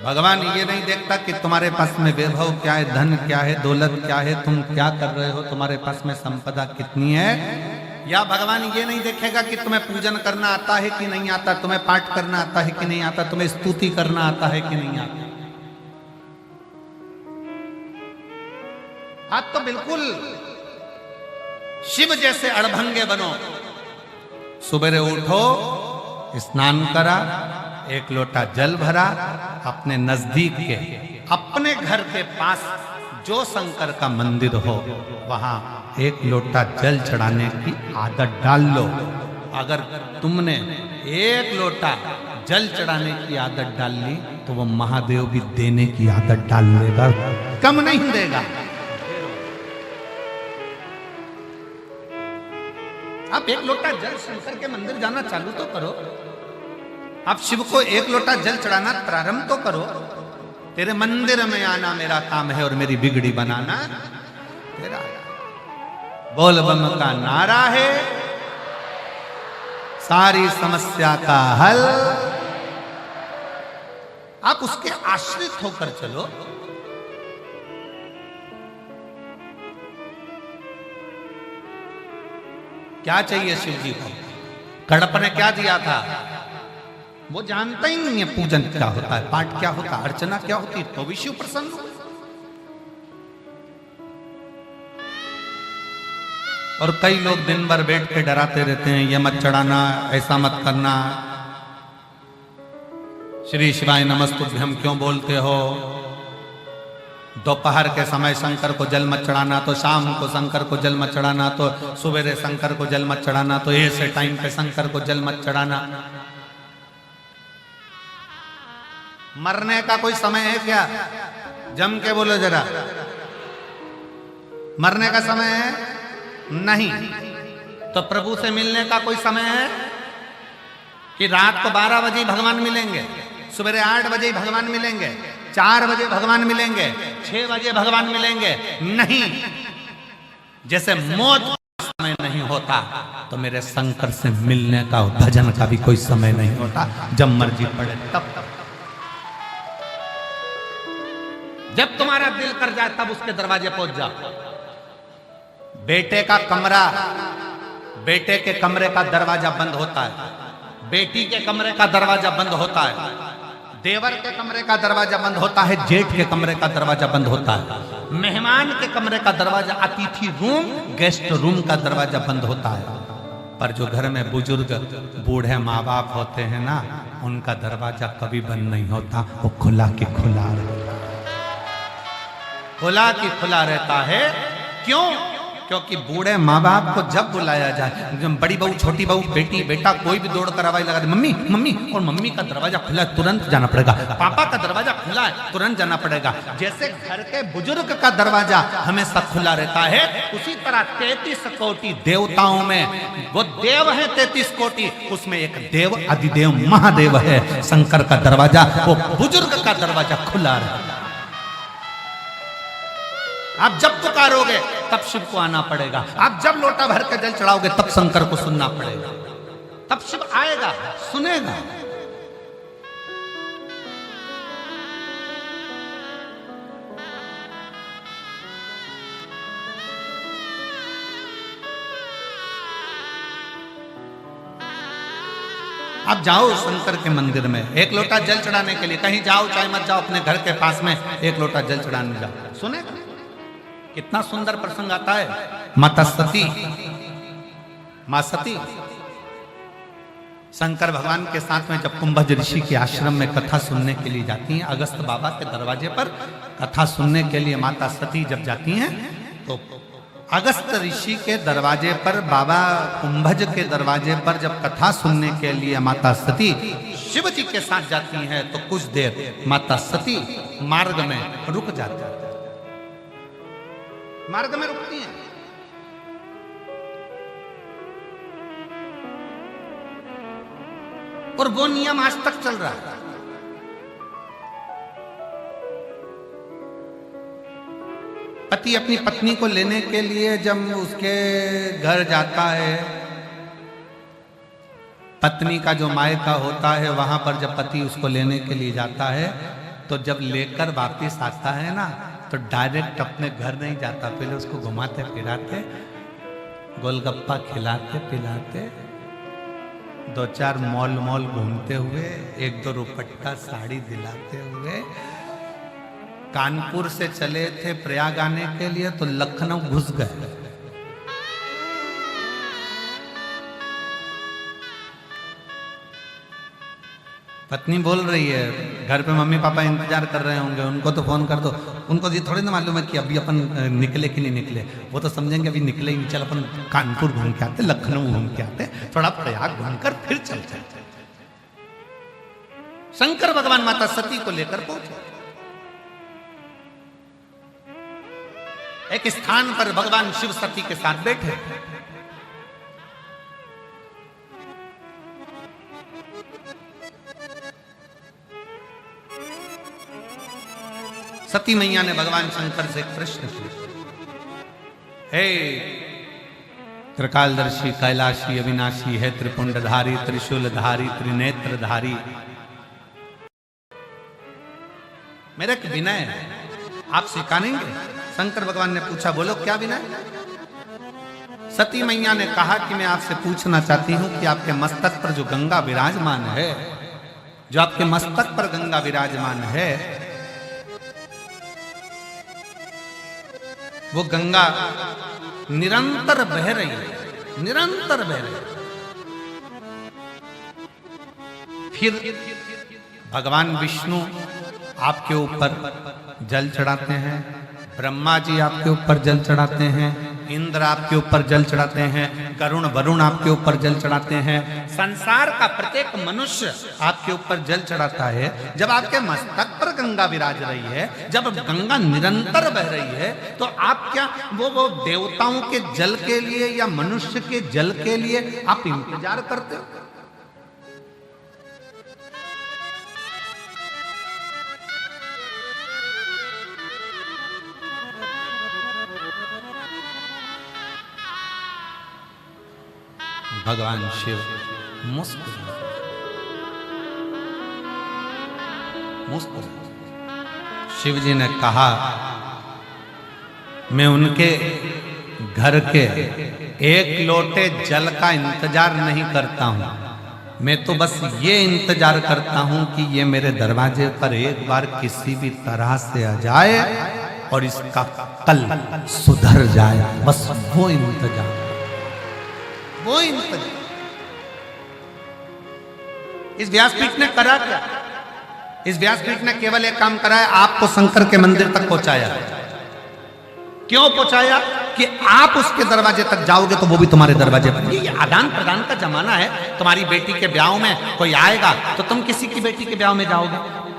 A: भगवान ये नहीं देखता कि तुम्हारे पास में वैभव क्या है, धन क्या है, दौलत क्या है, तुम क्या कर रहे हो, तुम्हारे पास में संपदा कितनी है। या भगवान ये नहीं देखेगा कि तुम्हें पूजन करना आता है कि नहीं आता, तुम्हें पाठ करना आता है कि नहीं आता, तुम्हें स्तुति करना आता है कि नहीं आता। आप तो बिल्कुल शिव जैसे अड़भंगे बनो। सुबह उठो, स्नान करा, एक लोटा जल भरा, अपने नजदीक के अपने घर के पास जो शंकर का मंदिर हो वहां एक लोटा जल चढ़ाने की आदत डाल लो। अगर तुमने एक लोटा जल चढ़ाने की आदत डाल ली तो वो महादेव भी देने की आदत डाल लेगा, कम नहीं देगा। आप एक लोटा जल शंकर के मंदिर जाना चालू तो करो, आप शिव को एक लोटा जल चढ़ाना प्रारंभ तो करो। तेरे मंदिर में आना मेरा काम है और मेरी बिगड़ी बनाना तेरा। बोल बम का नारा है सारी समस्या का हल। आप उसके आश्रित होकर चलो। क्या चाहिए शिव जी को? कड़प ने क्या दिया था? वो जानता ही नहीं है पूजन क्या होता है, पाठ क्या होता है, अर्चना क्या होती है, तो भी शिव प्रसन्न हो। और कई लोग दिन भर बैठ के डराते रहते हैं, ये मत चढ़ाना, ऐसा मत करना, श्री शिवाय नमस्तुभ्यम क्यों बोलते हो, दोपहर के समय शंकर को जल मत चढ़ाना, तो शाम को शंकर को जल मत चढ़ाना, तो सवेरे शंकर को जल मत चढ़ाना, तो ऐसे टाइम पे शंकर को जल मत चढ़ाना। मरने का कोई समय है क्या? जम के बोलो जरा, मरने का समय है? नहीं। तो प्रभु से मिलने का कोई समय है कि रात को 12 बजे भगवान मिलेंगे, सुबह 8 बजे भगवान मिलेंगे, 4 बजे भगवान मिलेंगे, 6 बजे भगवान मिलेंगे? नहीं। जैसे मौत का समय नहीं होता तो मेरे शंकर से मिलने का, भजन का भी कोई समय नहीं होता। जब मर्जी पड़े तब जब तुम्हारा दिल कर जाए तब उसके दरवाजे पहुंच जाओ। बेटे का कमरा, बेटे के कमरे का दरवाजा बंद होता है, बेटी के कमरे का दरवाजा बंद होता है, देवर के कमरे का दरवाजा बंद होता है, जेठ के कमरे का दरवाजा बंद होता है, मेहमान के कमरे का दरवाजा, अतिथि रूम, गेस्ट रूम का दरवाजा बंद होता है। पर जो घर में बुजुर्ग बूढ़े माँ बाप होते हैं ना, उनका दरवाजा कभी बंद नहीं होता, वो खुला की खुला रहता है, खुला की खुला रहता है। क्यों? क्योंकि बूढ़े माँ बाप को जब बुलाया जाए, बड़ी बहू, छोटी बहू, बेटी, बेटा, कोई भी दौड़ कर आवाज लगा दे, मम्मी मम्मी, और मम्मी का दरवाजा खुला है, तुरंत जाना पड़ेगा। पापा का दरवाजा खुला है, तुरंत जाना पड़ेगा। जैसे घर के बुजुर्ग का दरवाजा हमेशा खुला रहता है, उसी तरह 33 कोटि देवताओं में वो देव है 33 कोटि, उसमें एक देव अधिदेव महादेव है, शंकर का दरवाजा, वो बुजुर्ग का दरवाजा खुला रहता है। आप जब पुकारोगे तब शिव को आना पड़ेगा, आप जब लोटा भर के जल चढ़ाओगे तब शंकर को सुनना पड़ेगा, तब शिव आएगा, सुनेगा। आप जाओ शंकर के मंदिर में एक लोटा जल चढ़ाने के लिए, कहीं जाओ चाहे मत जाओ, अपने घर के पास में एक लोटा जल चढ़ाने जाओ, सुनेगा। कितना सुंदर प्रसंग आता है। माता सती, मां सती शंकर भगवान के साथ में जब कुंभज ऋषि के आश्रम में कथा सुनने के लिए जाती हैं, अगस्त बाबा के दरवाजे पर कथा सुनने के लिए माता सती जब जाती हैं, तो अगस्त ऋषि के दरवाजे पर, बाबा कुंभज के दरवाजे पर जब कथा सुनने के लिए माता सती शिव जी के साथ जाती हैं, तो कुछ देर माता सती मार्ग में रुक जाती है, मार्ग में रुकती हैं। और वो नियम आज तक चल रहा है। पति अपनी पत्नी को लेने के लिए जब उसके घर जाता है, पत्नी का जो मायका होता है वहां पर जब पति उसको लेने के लिए जाता है, तो जब लेकर वापस आता है ना, तो डायरेक्ट अपने घर नहीं जाता, पहले उसको घुमाते फिराते, गोलगप्पा खिलाते पिलाते, दो चार मॉल घूमते हुए, एक दो रुपट्टा साड़ी दिलाते हुए, कानपुर से चले थे प्रयाग आने के लिए, तो लखनऊ घुस गए। पत्नी बोल रही है, घर पे मम्मी पापा इंतजार कर रहे होंगे, उनको तो फोन कर दो। उनको ये थोड़ी ना मालूम है कि अभी अपन निकले कि नहीं निकले, वो तो समझेंगे अभी निकले ही नहीं, चल अपन कानपुर घूम के आते, लखनऊ घूम के आते, थोड़ा प्रयाग घूमकर फिर चलते। शंकर भगवान माता सती को लेकर पहुंचे। एक स्थान पर भगवान शिव सती के साथ बैठे। सती मैया ने भगवान शंकर से एक प्रश्न किया, हे त्रिकालदर्शी कैलाशी अविनाशी है त्रिपुंडधारी त्रिशूलधारी त्रिनेत्रधारी, मेरा एक विनय है, आप सिखाएंगे? शंकर भगवान ने पूछा, बोलो क्या विनय? सती मैया ने कहा कि मैं आपसे पूछना चाहती हूं कि आपके मस्तक पर जो गंगा विराजमान है, जो आपके मस्तक पर गंगा विराजमान है, वो गंगा निरंतर बह रही है, निरंतर बह रही है। फिर भगवान विष्णु आपके ऊपर जल चढ़ाते हैं, ब्रह्मा जी आपके ऊपर जल चढ़ाते हैं, इंद्र आपके ऊपर जल चढ़ाते हैं, करुण वरुण आपके ऊपर जल चढ़ाते हैं, संसार का प्रत्येक मनुष्य आपके ऊपर जल चढ़ाता है। जब आपके मस्तक पर गंगा विराज रही है, जब गंगा निरंतर बह रही है, तो आप क्या वो देवताओं के जल के लिए या मनुष्य के जल के लिए आप इंतजार करते हो? भगवान शिव मुस्कुरा, शिव जी ने कहा, मैं उनके घर के एक लोटे जल का इंतजार नहीं करता हूं, मैं तो बस ये इंतजार करता हूं कि ये मेरे दरवाजे पर एक बार किसी भी तरह से आ जाए और इसका कल सुधर जाए, बस वो इंतजार, वो इंतजार। इस व्यासपीठ ने करा क्या? इस व्यासपीठ ने केवल एक काम करा है, आपको शंकर के मंदिर तक पहुंचाया। क्यों पहुंचाया? कि आप उसके दरवाजे तक जाओगे तो वो भी तुम्हारे दरवाजे पर। ये आदान प्रदान का जमाना है। तुम्हारी बेटी के ब्याह में कोई आएगा तो तुम किसी की बेटी के ब्याह में जाओगे,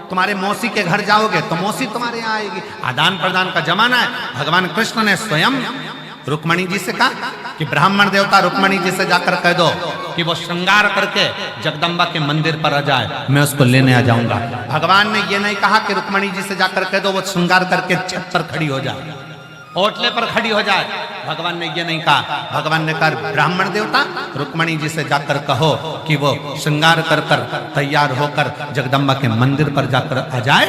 A: तुम्हारे मौसी के घर जाओगे तो मौसी तुम्हारे यहाँ आएगी। आदान प्रदान का जमाना है। भगवान कृष्ण ने स्वयं रुक्मणी जी से कहा कि ब्राह्मण देवता रुक्मणी जी से जाकर कह दो कि वो श्रृंगार करके जगदम्बा के मंदिर पर आ जाए, मैं उसको लेने आ जाऊंगा। भगवान ने ये नहीं कहा कि रुक्मणी जी से जाकर कह दो वो श्रृंगार करके छत पर खड़ी हो जाए, ओटले पर खड़ी हो जाए। भगवान ने ये नहीं कहा। भगवान ने कहा ब्राह्मण देवता रुक्मणी जी से जाकर कहो कि वो श्रृंगार कर कर तैयार होकर जगदम्बा के मंदिर पर जाकर आ जाए,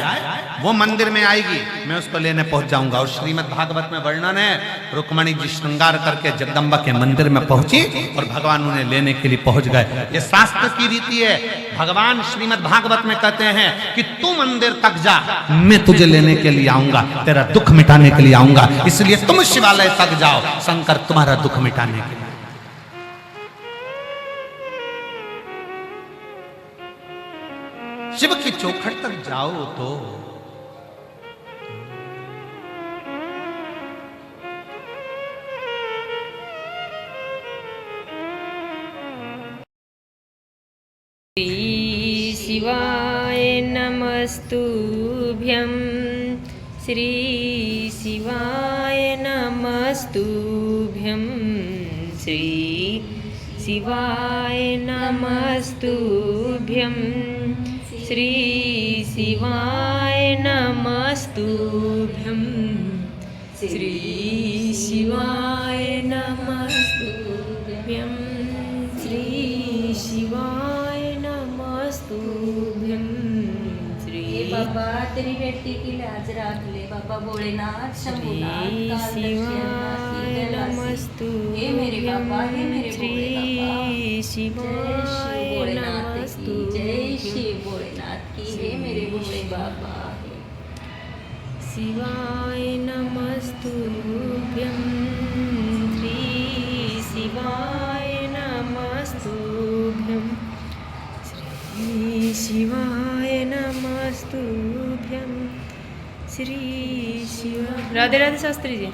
A: वो मंदिर में आएगी, मैं उसको लेने पहुंच जाऊंगा। और श्रीमद् भागवत में वर्णन है, रुक्मणी जी श्रृंगार करके जगदम्बा के मंदिर में पहुंची और भगवान उन्हें लेने के लिए पहुंच गए। ये शास्त्र की रीति है। भगवान श्रीमद् भागवत में कहते हैं कि तू मंदिर तक जा, मैं तुझे लेने के लिए आऊंगा, तेरा दुख मिटाने के लिए आऊंगा, इसलिए तुम शिवालय तक जाओ, शंकर तुम्हारा दुख मिटाने के लिए। चौखट तक जाओ तो।
B: श्री शिवाय नमस्तुभ्यं श्री शिवाय नमस्तुभ्यं श्री शिवाय नमस्तुभ्यं श्री शिवाय नमस्तुभ्यं श्री शिवाय नमस्तुभ्यं श्री शिवाय नमस्तुभ्यं श्री।
C: बाबा तेरी बेटी की लाज राख ले बाबा भोलेनाथ शंभुनाथ
B: शिवाय नमस्तु
C: हे मेरे बाबा हे मेरे भोले बाबा
B: शिवाय नमस्तु
C: जय शिव भोलेनाथ की हे मेरे भोले बाबा
B: शिवाय नमस्तुभ्यं श्री शिवाय नमस्तुभ्यं श्री शिवाय नमस्तुभ्यं श्री शिव। राधे राधे शास्त्री जी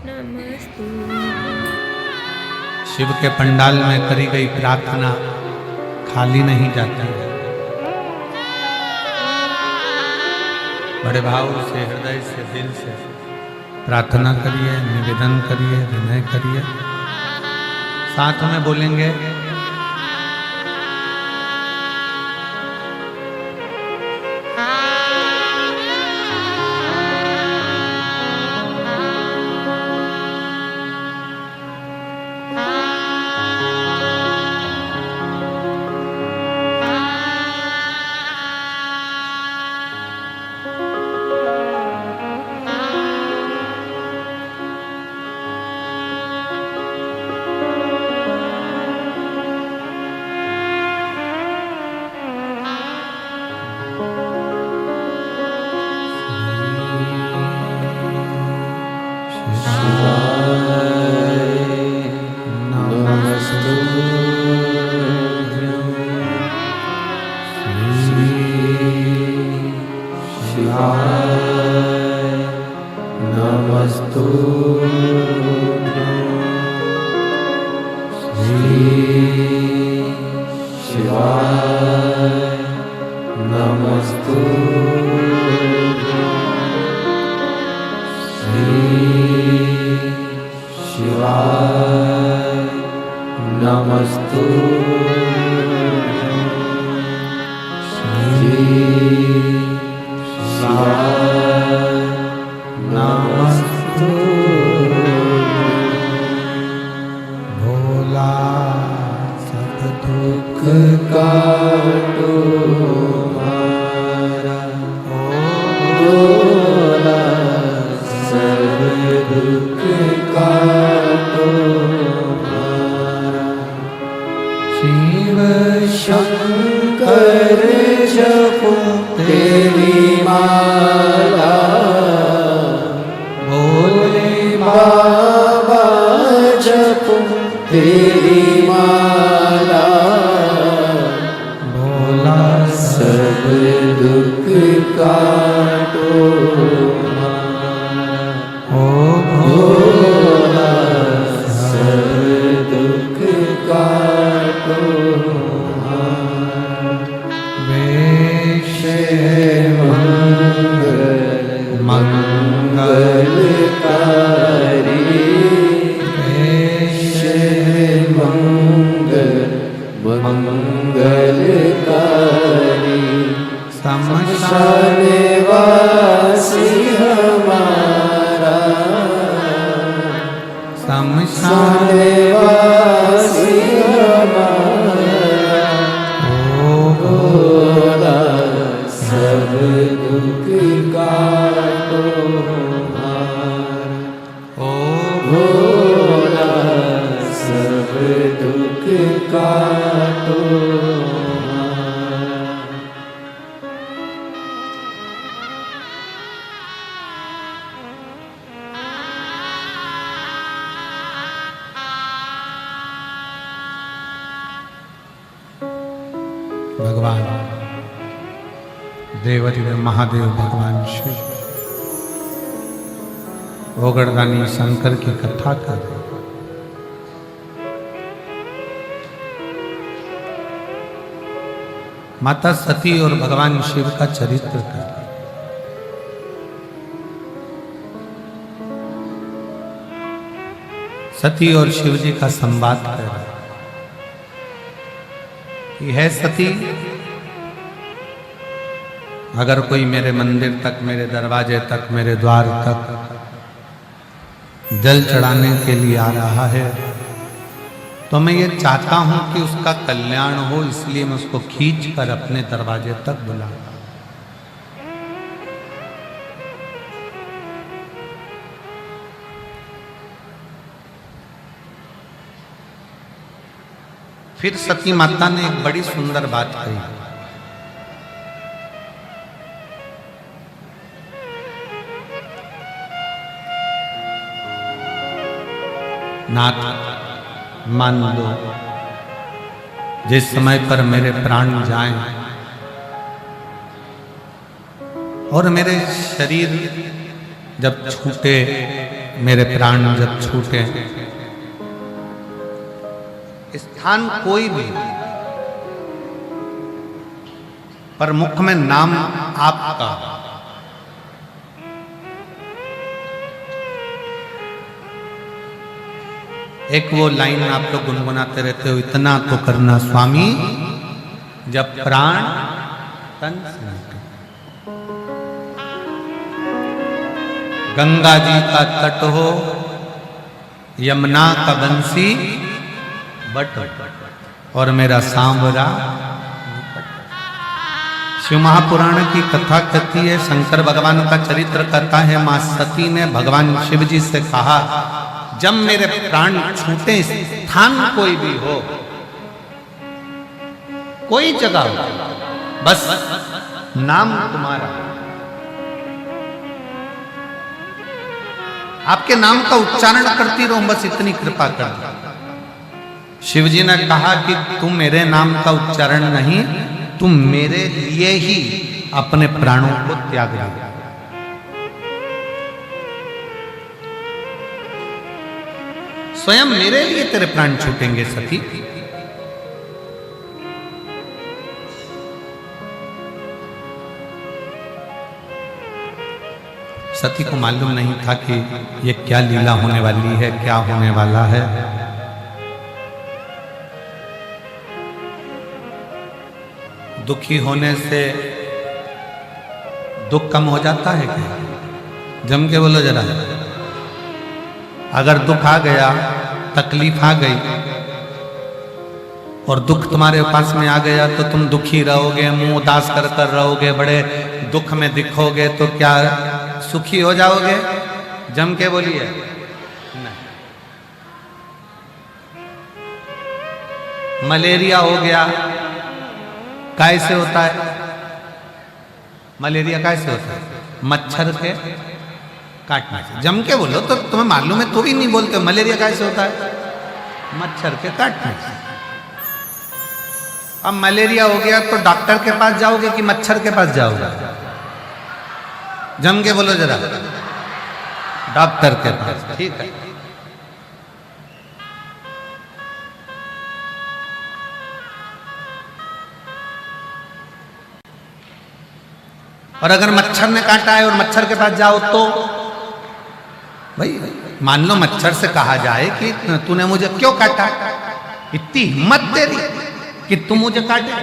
B: नमस्तुभ्यं।
A: शिव के पंडाल में करी गई प्रार्थना खाली नहीं जाती है। बड़े भाव से, हृदय से, दिल से प्रार्थना करिए, निवेदन करिए, विनय करिए। साथ में बोलेंगे भगवान देवदेव महादेव भगवान शिव ओगड़दानी शंकर की कथा कर माता सती और भगवान शिव का चरित्र कर सती और शिव जी का संवाद कर कि है सती, अगर कोई मेरे मंदिर तक, मेरे दरवाजे तक, मेरे द्वार तक जल चढ़ाने के लिए आ रहा है तो मैं ये चाहता हूं कि उसका कल्याण हो, इसलिए मैं उसको खींच कर अपने दरवाजे तक बुलाऊं। फिर सती माता ने एक बड़ी सुंदर बात कही। नाथ, मान लो जिस समय पर मेरे प्राण जाएं और मेरे शरीर जब छूटे, मेरे प्राण जब छूटे, स्थान कोई भी, पर मुख में नाम आपका, एक वो लाइन आप लोग गुनगुनाते रहते हो, इतना तो करना स्वामी जब प्राण तन से निकले। गंगा जी का तट हो, यमुना का बंसी बट और मेरा सांवरा। शिव महापुराण की कथा कहती है, शंकर भगवान का चरित्र कहता है, मां सती ने भगवान शिव जी से कहा, जब मेरे प्राण छूटे, स्थान कोई भी हो, कोई जगह हो, बस नाम तुम्हारा, आपके नाम का उच्चारण करती रहूं, बस इतनी कृपा कर दो। शिव जी ने कहा कि तुम मेरे नाम का उच्चारण नहीं, तुम मेरे लिए ही अपने प्राणों को त्याग दो। स्वयं मेरे लिए तेरे प्राण छूटेंगे सती। सती को मालूम नहीं था कि ये क्या लीला होने वाली है, क्या होने वाला है। दुखी होने से दुख कम हो जाता है क्या? जम के बोलो जरा। अगर दुख आ गया, तकलीफ आ गई और दुख तुम्हारे पास में आ गया तो तुम दुखी रहोगे, मुंह उदास कर कर रहोगे, बड़े दुख में दिखोगे, तो क्या सुखी हो जाओगे? जम के बोलिए नहीं। मलेरिया हो गया, कैसे होता है? मलेरिया कैसे होता है? मच्छर के काटने से। जम के बोलो तो तुम्हें मालूम है तो भी नहीं बोलते। मलेरिया कैसे होता है? मच्छर के काटने से। अब मलेरिया हो गया तो डॉक्टर के पास जाओगे कि मच्छर के पास जाओगे? जम के बोलो जरा। डॉक्टर के पास, ठीक है। और अगर मच्छर ने काटा है और मच्छर के पास जाओ तो भाई मान लो मच्छर से कहा जाए कि तूने मुझे क्यों काटा, इतनी हिम्मत तेरी कि तुम मुझे काटे।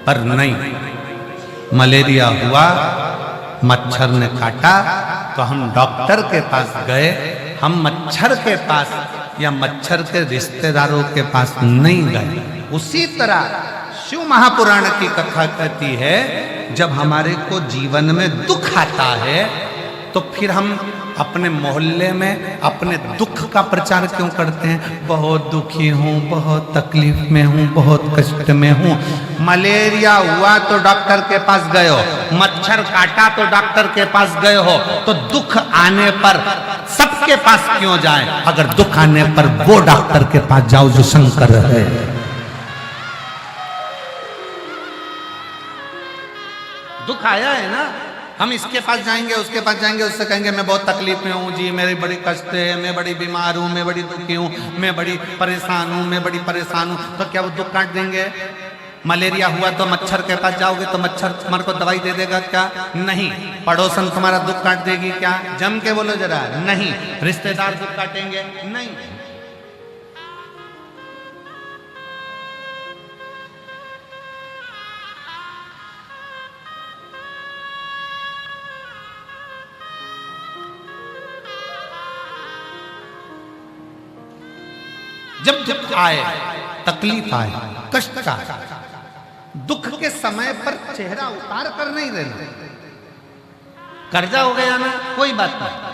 A: पर नहीं, मलेरिया हुआ, मच्छर ने काटा तो हम डॉक्टर के पास गए, हम मच्छर के पास या मच्छर के रिश्तेदारों के पास नहीं गए। उसी तरह शिव महापुराण की कथा कहती है, जब हमारे को जीवन में दुख आता है तो फिर हम अपने मोहल्ले में अपने दुख का प्रचार क्यों करते हैं? बहुत दुखी हूँ, बहुत तकलीफ में हूँ, बहुत कष्ट में हूँ। मलेरिया हुआ तो डॉक्टर के पास गए हो, मच्छर काटा तो डॉक्टर के पास गए हो, तो दुख आने पर सबके पास क्यों जाएं? अगर दुख आने पर वो डॉक्टर के पास जाओ जो शंकर है। दुख आया है ना। हम इसके पास जाएंगे, उसके पास जाएंगे, उससे कहेंगे मैं बहुत तकलीफ में हूँ जी, मेरी बड़ी कष्ट है, मैं बड़ी बीमार हूँ, मैं बड़ी दुखी हूँ, मैं बड़ी परेशान हूँ, मैं बड़ी परेशान हूँ, तो क्या वो दुख काट देंगे? मलेरिया हुआ तो मच्छर के पास जाओगे तो मच्छर तुम्हारे को दवाई दे देगा क्या? नहीं। पड़ोसन तुम्हारा दुख काट देगी क्या? जम के बोलो जरा, नहीं। रिश्तेदार दुख काटेंगे? नहीं। जब दुख आए, तकलीफ आए, कष्ट आए, दुख के समय पर चेहरा उतार कर नहीं रहना। कर्जा हो गया ना, कोई बात नहीं।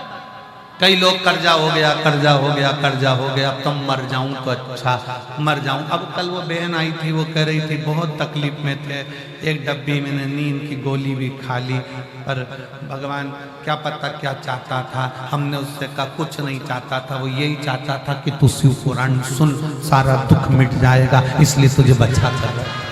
A: कई लोग कर्जा हो गया, कर्जा हो गया, कर्जा हो गया, अब तो मर जाऊं तो अच्छा, मर जाऊं। अब कल वो बहन आई थी, वो कह रही थी बहुत तकलीफ में थे, एक डब्बी मैंने नींद की गोली भी खा ली, पर भगवान क्या पता क्या चाहता था। हमने उससे कहा कुछ नहीं चाहता था, वो यही चाहता था कि तू शिव पुराण सुन, सारा दुख मिट जाएगा, इसलिए तुझे बचा कर।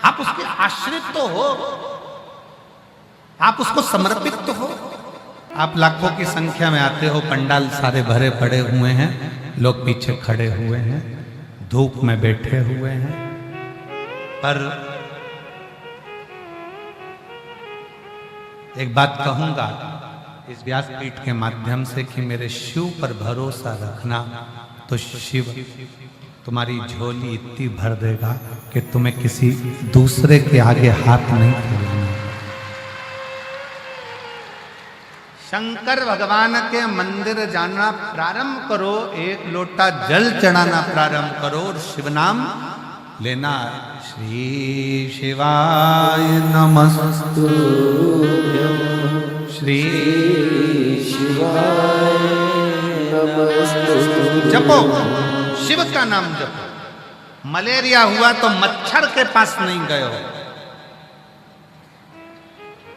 A: आप उसके आश्रित तो हो, आप उसको समर्पित तो हो। आप लाखों की संख्या में आते हो, पंडाल सारे भरे पड़े हुए हैं, लोग पीछे खड़े हुए हैं, धूप में बैठे हुए हैं, पर एक बात कहूंगा इस व्यासपीठ के माध्यम से कि मेरे शिव पर भरोसा रखना, तो शिव तुम्हारी झोली इतनी भर देगा कि तुम्हें किसी दूसरे के आगे हाथ नहीं फैलाना। शंकर भगवान के मंदिर जाना प्रारंभ करो, एक लोटा जल चढ़ाना प्रारंभ करो और शिव नाम लेना। श्री शिवाय नमस्तु, श्री शिवाय नमस्तु। जपो, शिव का नाम जपो। मलेरिया हुआ तो मच्छर के पास नहीं गए हो,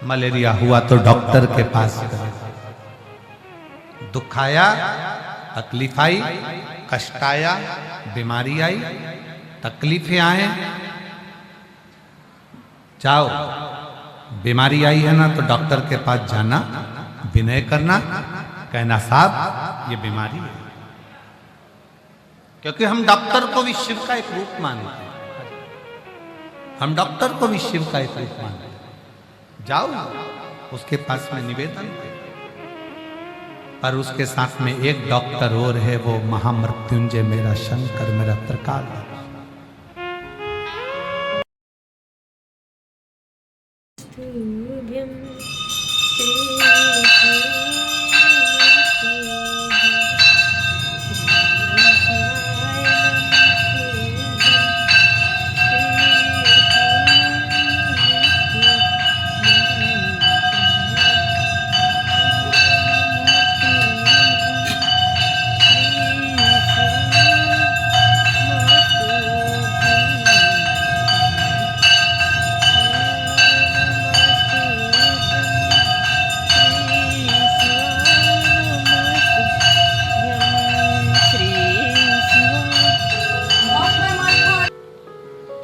A: मलेरिया हुआ तो डॉक्टर के पास गए। दुख आया, तकलीफ आई, कष्ट आया, बीमारी आई, तकलीफें आए, जाओ। बीमारी आई है ना तो डॉक्टर के पास जाना, विनय करना, कहना साहब ये बीमारी है, क्योंकि हम डॉक्टर को भी शिव का एक रूप मानते हैं, हम डॉक्टर को भी शिव का एक रूप मानते हैं। जाओ उसके पास में निवेदन करो, पर उसके साथ में एक डॉक्टर और है, वो महामृत्युंजय मेरा शंकर, मेरा त्रिकाल।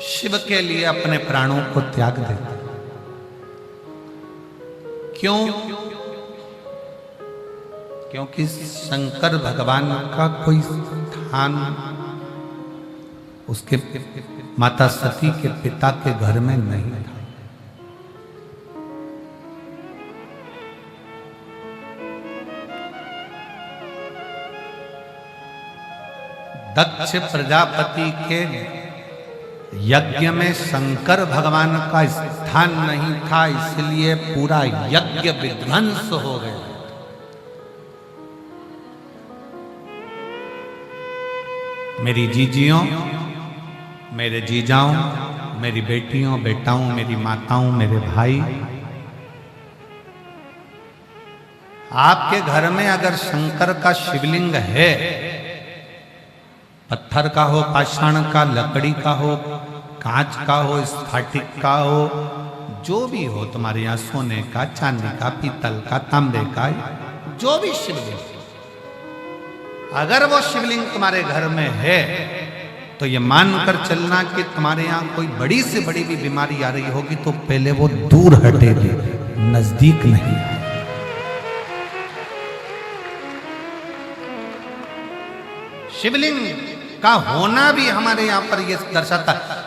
A: शिव के लिए अपने प्राणों को त्याग देते। क्यों? क्योंकि शंकर भगवान का कोई स्थान उसके माता सती के पिता के घर में नहीं था। दक्ष प्रजापति के यज्ञ में शंकर भगवान का स्थान नहीं था, इसलिए पूरा यज्ञ विध्वंस हो गया। मेरी जीजियों, मेरे जीजाओं, मेरी बेटियों, बेटाओं, मेरी माताओं, मेरे भाई, आपके घर में अगर शंकर का शिवलिंग है, पत्थर का हो, पाषाण का, लकड़ी का हो, कांच का हो, स्फटिक का हो, जो भी हो, तुम्हारे यहाँ सोने का, चांदी का, पीतल का, तांबे का, जो भी शिवलिंग, अगर वो शिवलिंग तुम्हारे घर में है तो ये मानकर चलना कि तुम्हारे यहां कोई बड़ी से बड़ी भी बीमारी आ रही होगी तो पहले वो दूर हटेगी, नजदीक नहीं। शिवलिंग का होना भी हमारे यहां पर यह दर्शाता है।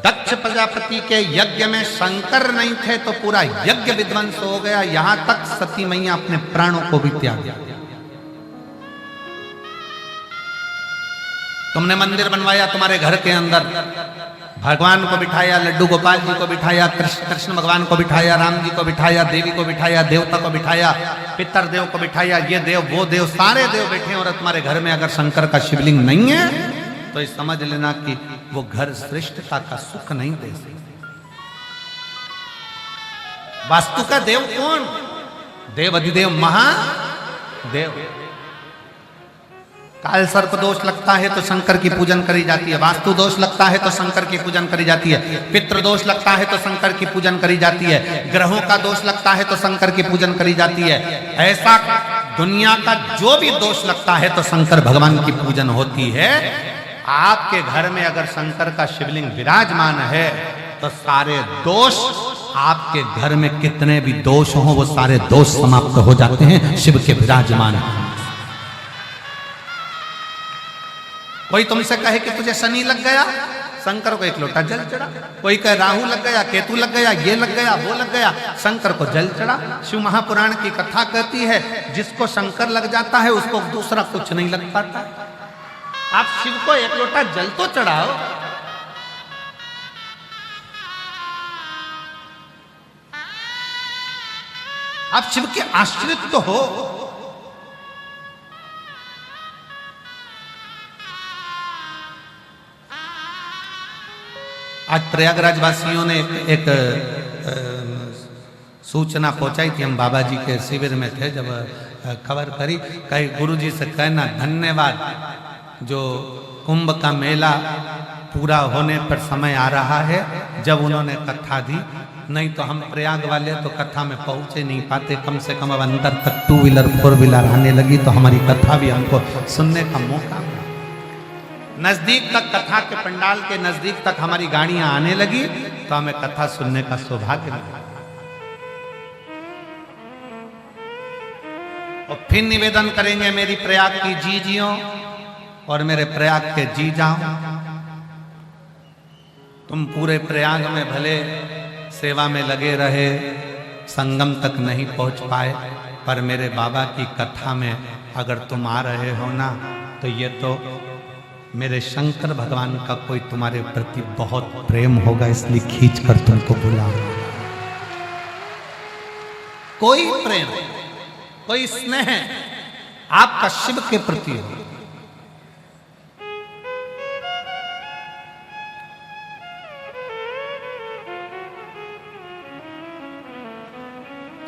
A: दक्ष प्रजापति के यज्ञ में शंकर नहीं थे तो पूरा यज्ञ विध्वंस हो गया, यहां तक सती मैया अपने प्राणों को भी त्याग दिया। तुमने मंदिर बनवाया तुम्हारे घर के अंदर, भगवान को बिठाया, लड्डू गोपाल जी को बिठाया, कृष्ण भगवान को बिठाया, राम जी को बिठाया, देवी को बिठाया, देवता को बिठाया, पितर देव को बिठाया, ये देव वो देव, सारे देव बैठे हैं और तुम्हारे घर में अगर शंकर का शिवलिंग नहीं है तो ये समझ लेना कि वो घर श्रेष्ठता का सुख नहीं दे सकते। वास्तु का देव कौन? देव अधिदेव महादेव। काल सर्प दोष लगता है तो शंकर की पूजन करी जाती है, वास्तु दोष लगता है तो शंकर की पूजन करी जाती है, पितृ दोष लगता है तो शंकर की पूजन करी जाती है, ग्रहों का दोष लगता है तो शंकर की पूजन करी जाती है। ऐसा दुनिया का जो भी दोष लगता है तो शंकर भगवान की पूजन होती है। आपके घर में अगर शंकर का शिवलिंग विराजमान है तो सारे दोष, आपके घर में कितने भी दोष हो वो सारे दोष समाप्त हो जाते हैं शिव के विराजमान। कोई तुमसे कहे कि तुझे शनि लग गया, शंकर को एक लोटा जल चढ़ा। कोई कहे राहु लग गया, केतु लग गया, ये लग गया, वो लग गया, शंकर को जल चढ़ा। शिव महापुराण की कथा कहती है जिसको शंकर लग जाता है उसको दूसरा कुछ नहीं लग पाता। आप शिव को एक लोटा जल तो चढ़ाओ। आप शिव के आश्रित तो हो। आज प्रयागराज वासियों ने एक सूचना पहुंचाई थी। हम बाबा जी के शिविर में थे, जब खबर करी, कहीं गुरु जी से कहना धन्यवाद, जो कुंभ का मेला पूरा होने पर समय आ रहा है जब उन्होंने कथा दी, नहीं तो हम प्रयाग वाले तो कथा में पहुंचे नहीं पाते। कम से कम अब अंदर तक 2 व्हीलर 4 व्हीलर आने लगी तो हमारी कथा भी हमको सुनने का मौका मिला। नजदीक तक, कथा के पंडाल के नजदीक तक हमारी गाड़ियां आने लगी तो हमें कथा सुनने का सौभाग्य मिला। और फिर निवेदन करेंगे मेरी प्रयाग की जीजियों और मेरे प्रयाग के जी जाओ। तुम पूरे प्रयाग में भले सेवा में लगे रहे, संगम तक नहीं पहुंच पाए, पर मेरे बाबा की कथा में अगर तुम आ रहे हो ना तो ये तो मेरे शंकर भगवान का कोई तुम्हारे प्रति बहुत प्रेम होगा, इसलिए खींच कर तुमको बुला। कोई प्रेम, कोई स्नेह आपका शिव के प्रति हो।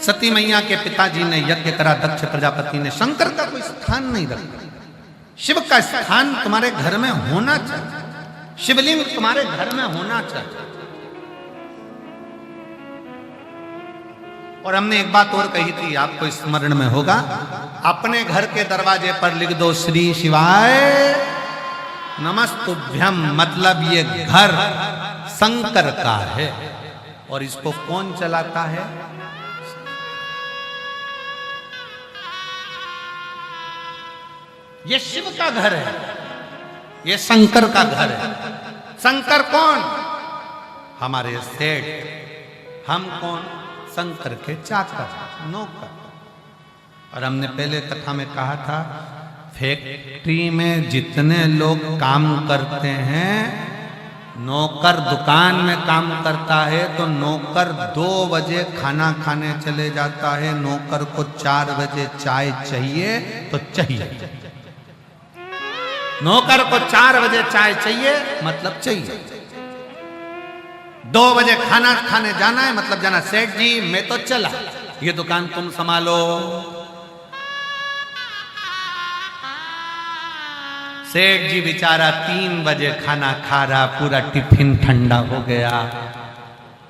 A: सती मैया के पिताजी ने यज्ञ करा, दक्ष प्रजापति ने, शंकर का कोई स्थान नहीं रखा। शिव का स्थान तुम्हारे घर में होना चाहिए, शिवलिंग तुम्हारे घर में होना चाहिए। और हमने एक बात और कही थी, आपको स्मरण में होगा, अपने घर के दरवाजे पर लिख दो श्री शिवाय नमस्तुभ्यम, मतलब ये घर शंकर का है। और इसको कौन चलाता है? ये शिव का घर है, ये शंकर का घर है। शंकर कौन? हमारे सेठ। हम कौन? शंकर के चाकर, नौकर। और हमने पहले कथा में कहा था, फैक्ट्री में जितने लोग काम करते हैं, नौकर दुकान में काम करता है तो नौकर 2 बजे खाना खाने चले जाता है, नौकर को 4 बजे चाय चाहिए तो चाहिए। नौकर को 4 बजे चाय चाहिए मतलब चाहिए। 2 बजे खाना खाने जाना है मतलब जाना। सेठ जी मैं तो चला, ये दुकान तुम संभालो। सेठ जी बेचारा 3 बजे खाना खा रहा, पूरा टिफिन ठंडा हो गया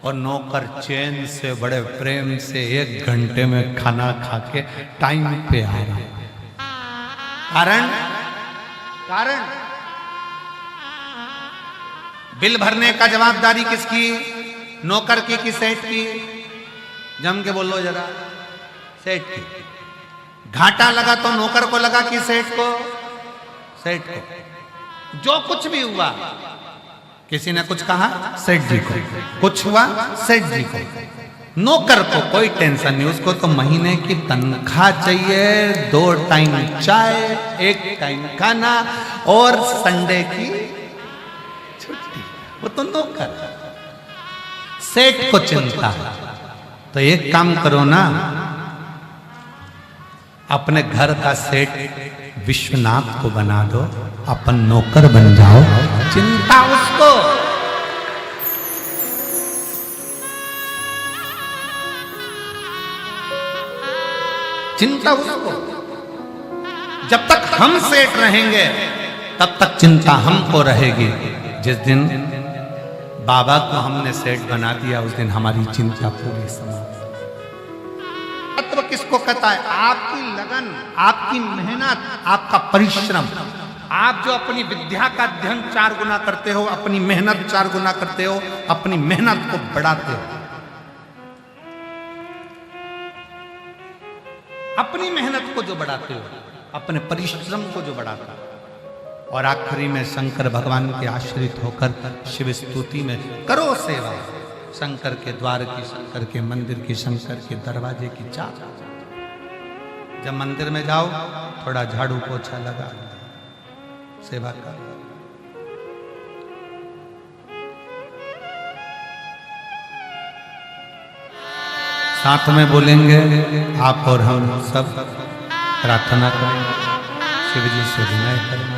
A: और नौकर चैन से बड़े प्रेम से 1 घंटे में खाना खा के टाइम पे आ रहा। कारण कारण बिल भरने का जवाबदारी किसकी? नौकर की कि सेठ की? जम के बोलो जरा। सेठ की। घाटा लगा तो नौकर को लगा कि सेठ को? सेठ को। जो कुछ भी हुआ, किसी ने कुछ कहा सेठ जी को, कुछ हुआ सेठ जी को। नौकर को कोई टेंशन नहीं, उसको तो महीने की तनख्वाह चाहिए, 2 टाइम चाय, 1 टाइम खाना और संडे की छुट्टी। वो तो नौकर। सेठ को चिंता है। तो एक काम करो ना, अपने घर का सेठ विश्वनाथ को बना दो, अपन नौकर बन जाओ, चिंता उसको। चिंता उसको। जब तक हम सेठ रहेंगे तब तक चिंता हमको रहेगी। जिस दिन बाबा को हमने सेठ बना दिया, उस दिन हमारी चिंता पूरी समाप्त। तत्व किसको कहता है? आपकी लगन, आपकी मेहनत, आपका परिश्रम। आप जो अपनी विद्या का अध्ययन 4 गुना करते हो, अपनी मेहनत 4 गुना करते हो, अपनी मेहनत को बढ़ाते हो, अपनी मेहनत को जो बढ़ाते हो, अपने परिश्रम को जो बढ़ाते हो, और आखिरी में शंकर भगवान के आश्रित होकर शिव स्तुति में करो सेवा। शंकर के द्वार की, शंकर के मंदिर की, शंकर के दरवाजे की चाबी। जब मंदिर में जाओ थोड़ा झाड़ू पोछा लगा, सेवा कर। साथ में बोलेंगे आप और हम सब, प्रार्थना करेंगे, शिव जी से विनय करेंगे।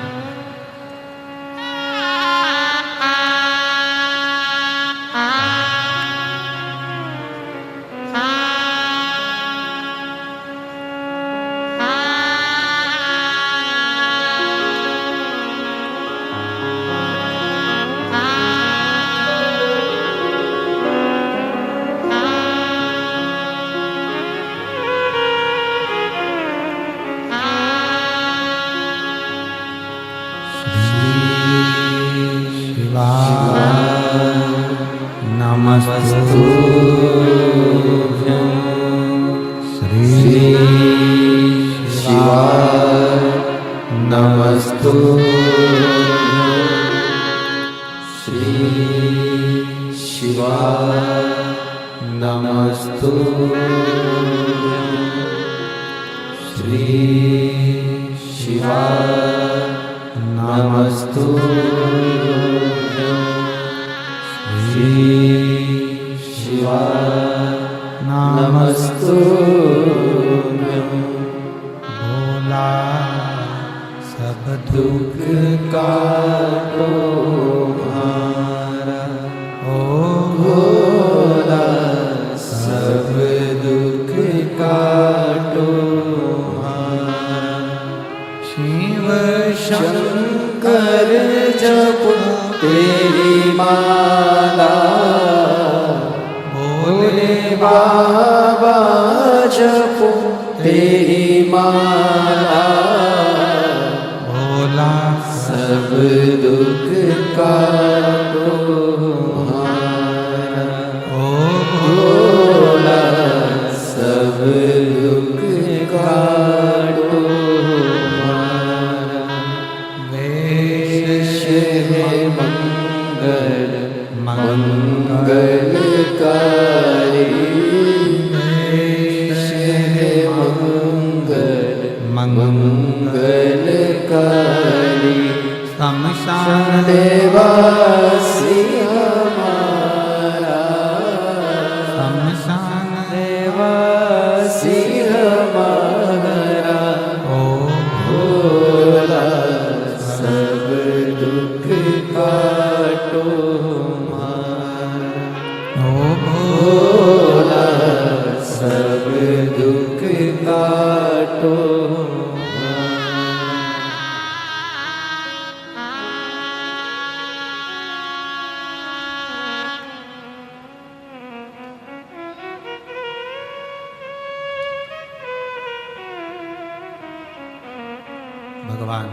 A: भगवान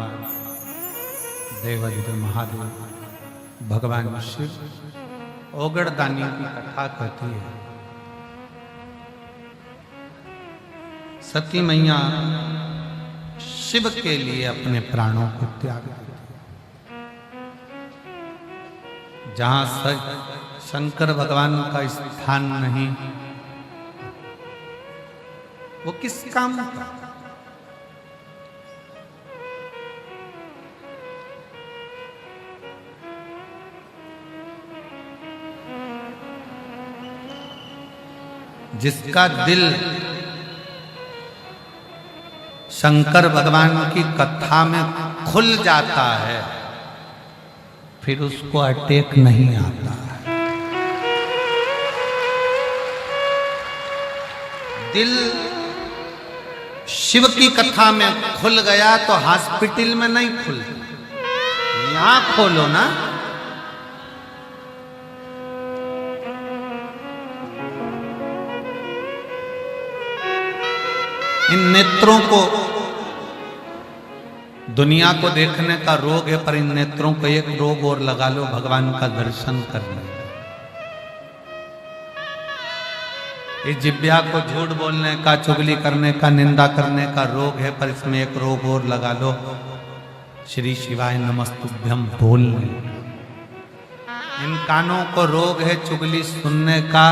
A: देवादिदेव महादेव भगवान शिव ओगड़दानी की कथा कहती है। सती मैया शिव के लिए अपने प्राणों को त्याग देती है। जहां शंकर भगवान का स्थान नहीं, वो किस काम का? जिसका दिल शंकर भगवान की कथा में खुल जाता है, फिर उसको अटैक नहीं आता है। दिल शिव की कथा में खुल गया तो हॉस्पिटल में नहीं खुल, यहां खोलो ना। इन नेत्रों को दुनिया को देखने का रोग है, पर इन नेत्रों को एक रोग और लगा लो, भगवान का दर्शन करने। इस जिह्वा को झूठ बोलने का, चुगली करने का, निंदा करने का रोग है, पर इसमें एक रोग और लगा लो, श्री शिवाय नमस्तुभ्यम बोलने। इन कानों को रोग है चुगली सुनने का,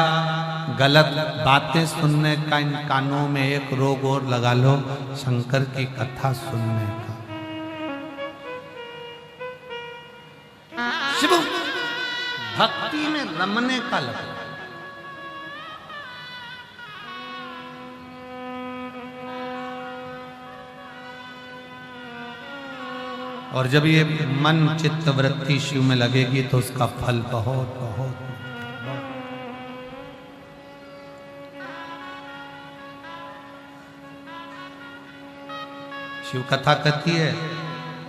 A: गलत बातें सुनने का। इन कानों में एक रोग और लगा लो, शंकर की कथा सुनने का। शिव भक्ति में रमने का लगा। और जब ये मन चित्त वृत्ति शिव में लगेगी तो उसका फल बहुत बहुत। शिव कथा कहती है,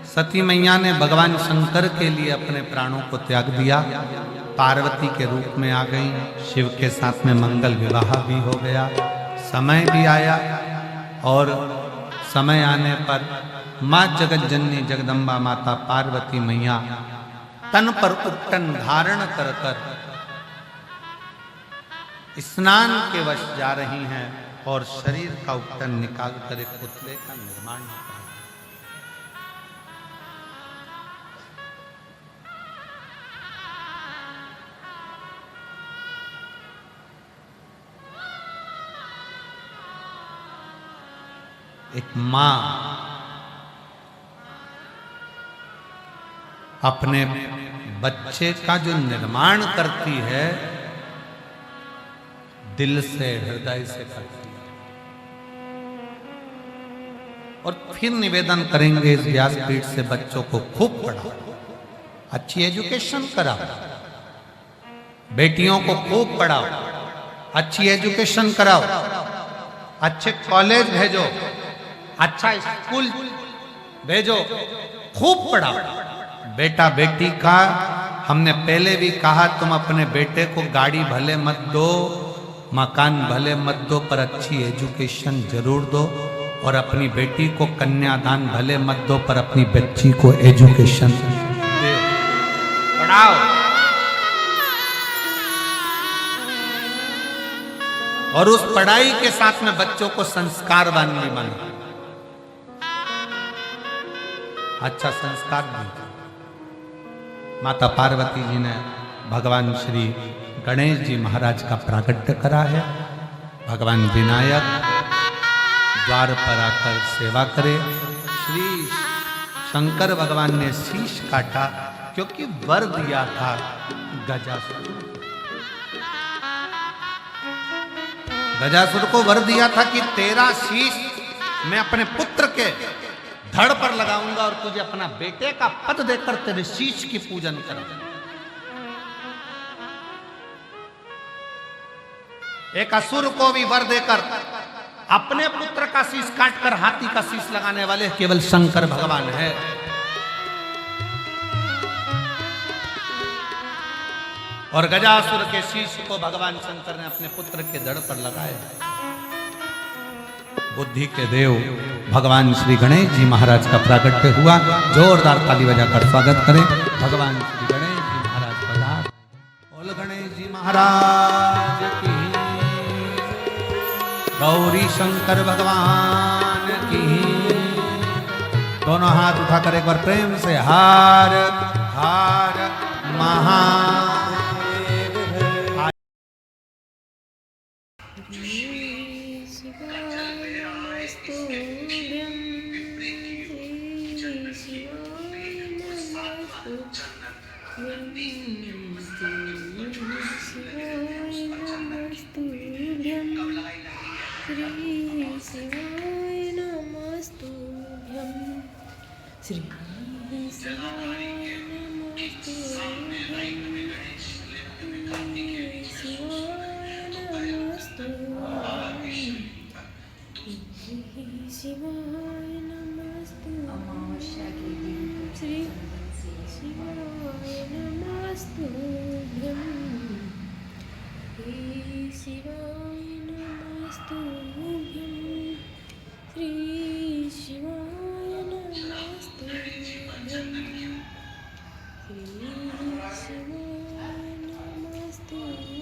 A: सती मैया ने भगवान शंकर के लिए अपने प्राणों को त्याग दिया, पार्वती के रूप में आ गई, शिव के साथ में मंगल विवाह भी हो गया। समय भी आया और समय आने पर माँ जगत जननी जगदम्बा माता पार्वती मैया तन पर उपटन धारण कर कर स्नान के वश जा रही हैं और शरीर का उपटन निकाल कर एक पुतले का निर्माण होता है। एक मां अपने बच्चे का जो निर्माण करती है, दिल से, हृदय से करती है। और फिर निवेदन करेंगे इस व्यासपीठ से, बच्चों को खूब पढ़ाओ, अच्छी एजुकेशन कराओ, बेटियों को खूब पढ़ाओ, अच्छी एजुकेशन कराओ, अच्छे कॉलेज भेजो, अच्छा स्कूल भेजो, खूब पढ़ाओ। बेटा बेटी का हमने पहले भी कहा, तुम अपने बेटे को गाड़ी भले मत दो, मकान भले मत दो, पर अच्छी एजुकेशन जरूर दो। और अपनी बेटी को कन्यादान भले मत दो, पर अपनी बच्ची को एजुकेशन दो, पढ़ाओ। और उस पढ़ाई के साथ में बच्चों को संस्कारवान भी बनाओ, अच्छा संस्कार भी। माता पार्वती जी ने भगवान श्री गणेश जी महाराज का प्राकट्य करा है। भगवान विनायक द्वार पर आकर सेवा करे। श्री शंकर भगवान ने शीश काटा क्योंकि वर दिया था गजासुर। गजासुर को वर दिया था कि तेरा शीश मैं अपने पुत्र के धड़ पर लगाऊंगा और तुझे अपना बेटे का पद देकर तेरे शीश की पूजन करूंगा। एक असुर को भी वर देकर अपने पुत्र का शीश काटकर हाथी का शीश लगाने वाले केवल शंकर भगवान है। और गजासुर के शीश को भगवान शंकर ने अपने पुत्र के धड़ पर लगाया। बुद्धि के देव भगवान श्री गणेश जी महाराज का प्राकट्य हुआ। जोरदार ताली बजाकर स्वागत करें। भगवान श्री गणेश जी महाराज पधार। बोल गणेश जी महाराज की, गौरी शंकर भगवान की। दोनों हाथ उठाकर एक बार प्रेम से हार हार महा
B: श्री शिवाय
C: अमावस्या के दिन
B: श्री शिवाय नमस्तुभ्यं श्री शिवाय नमस्तुभ्यं श्री शिवाय नमस्तुभ्यं श्री शिवाय नमस्तुभ्यं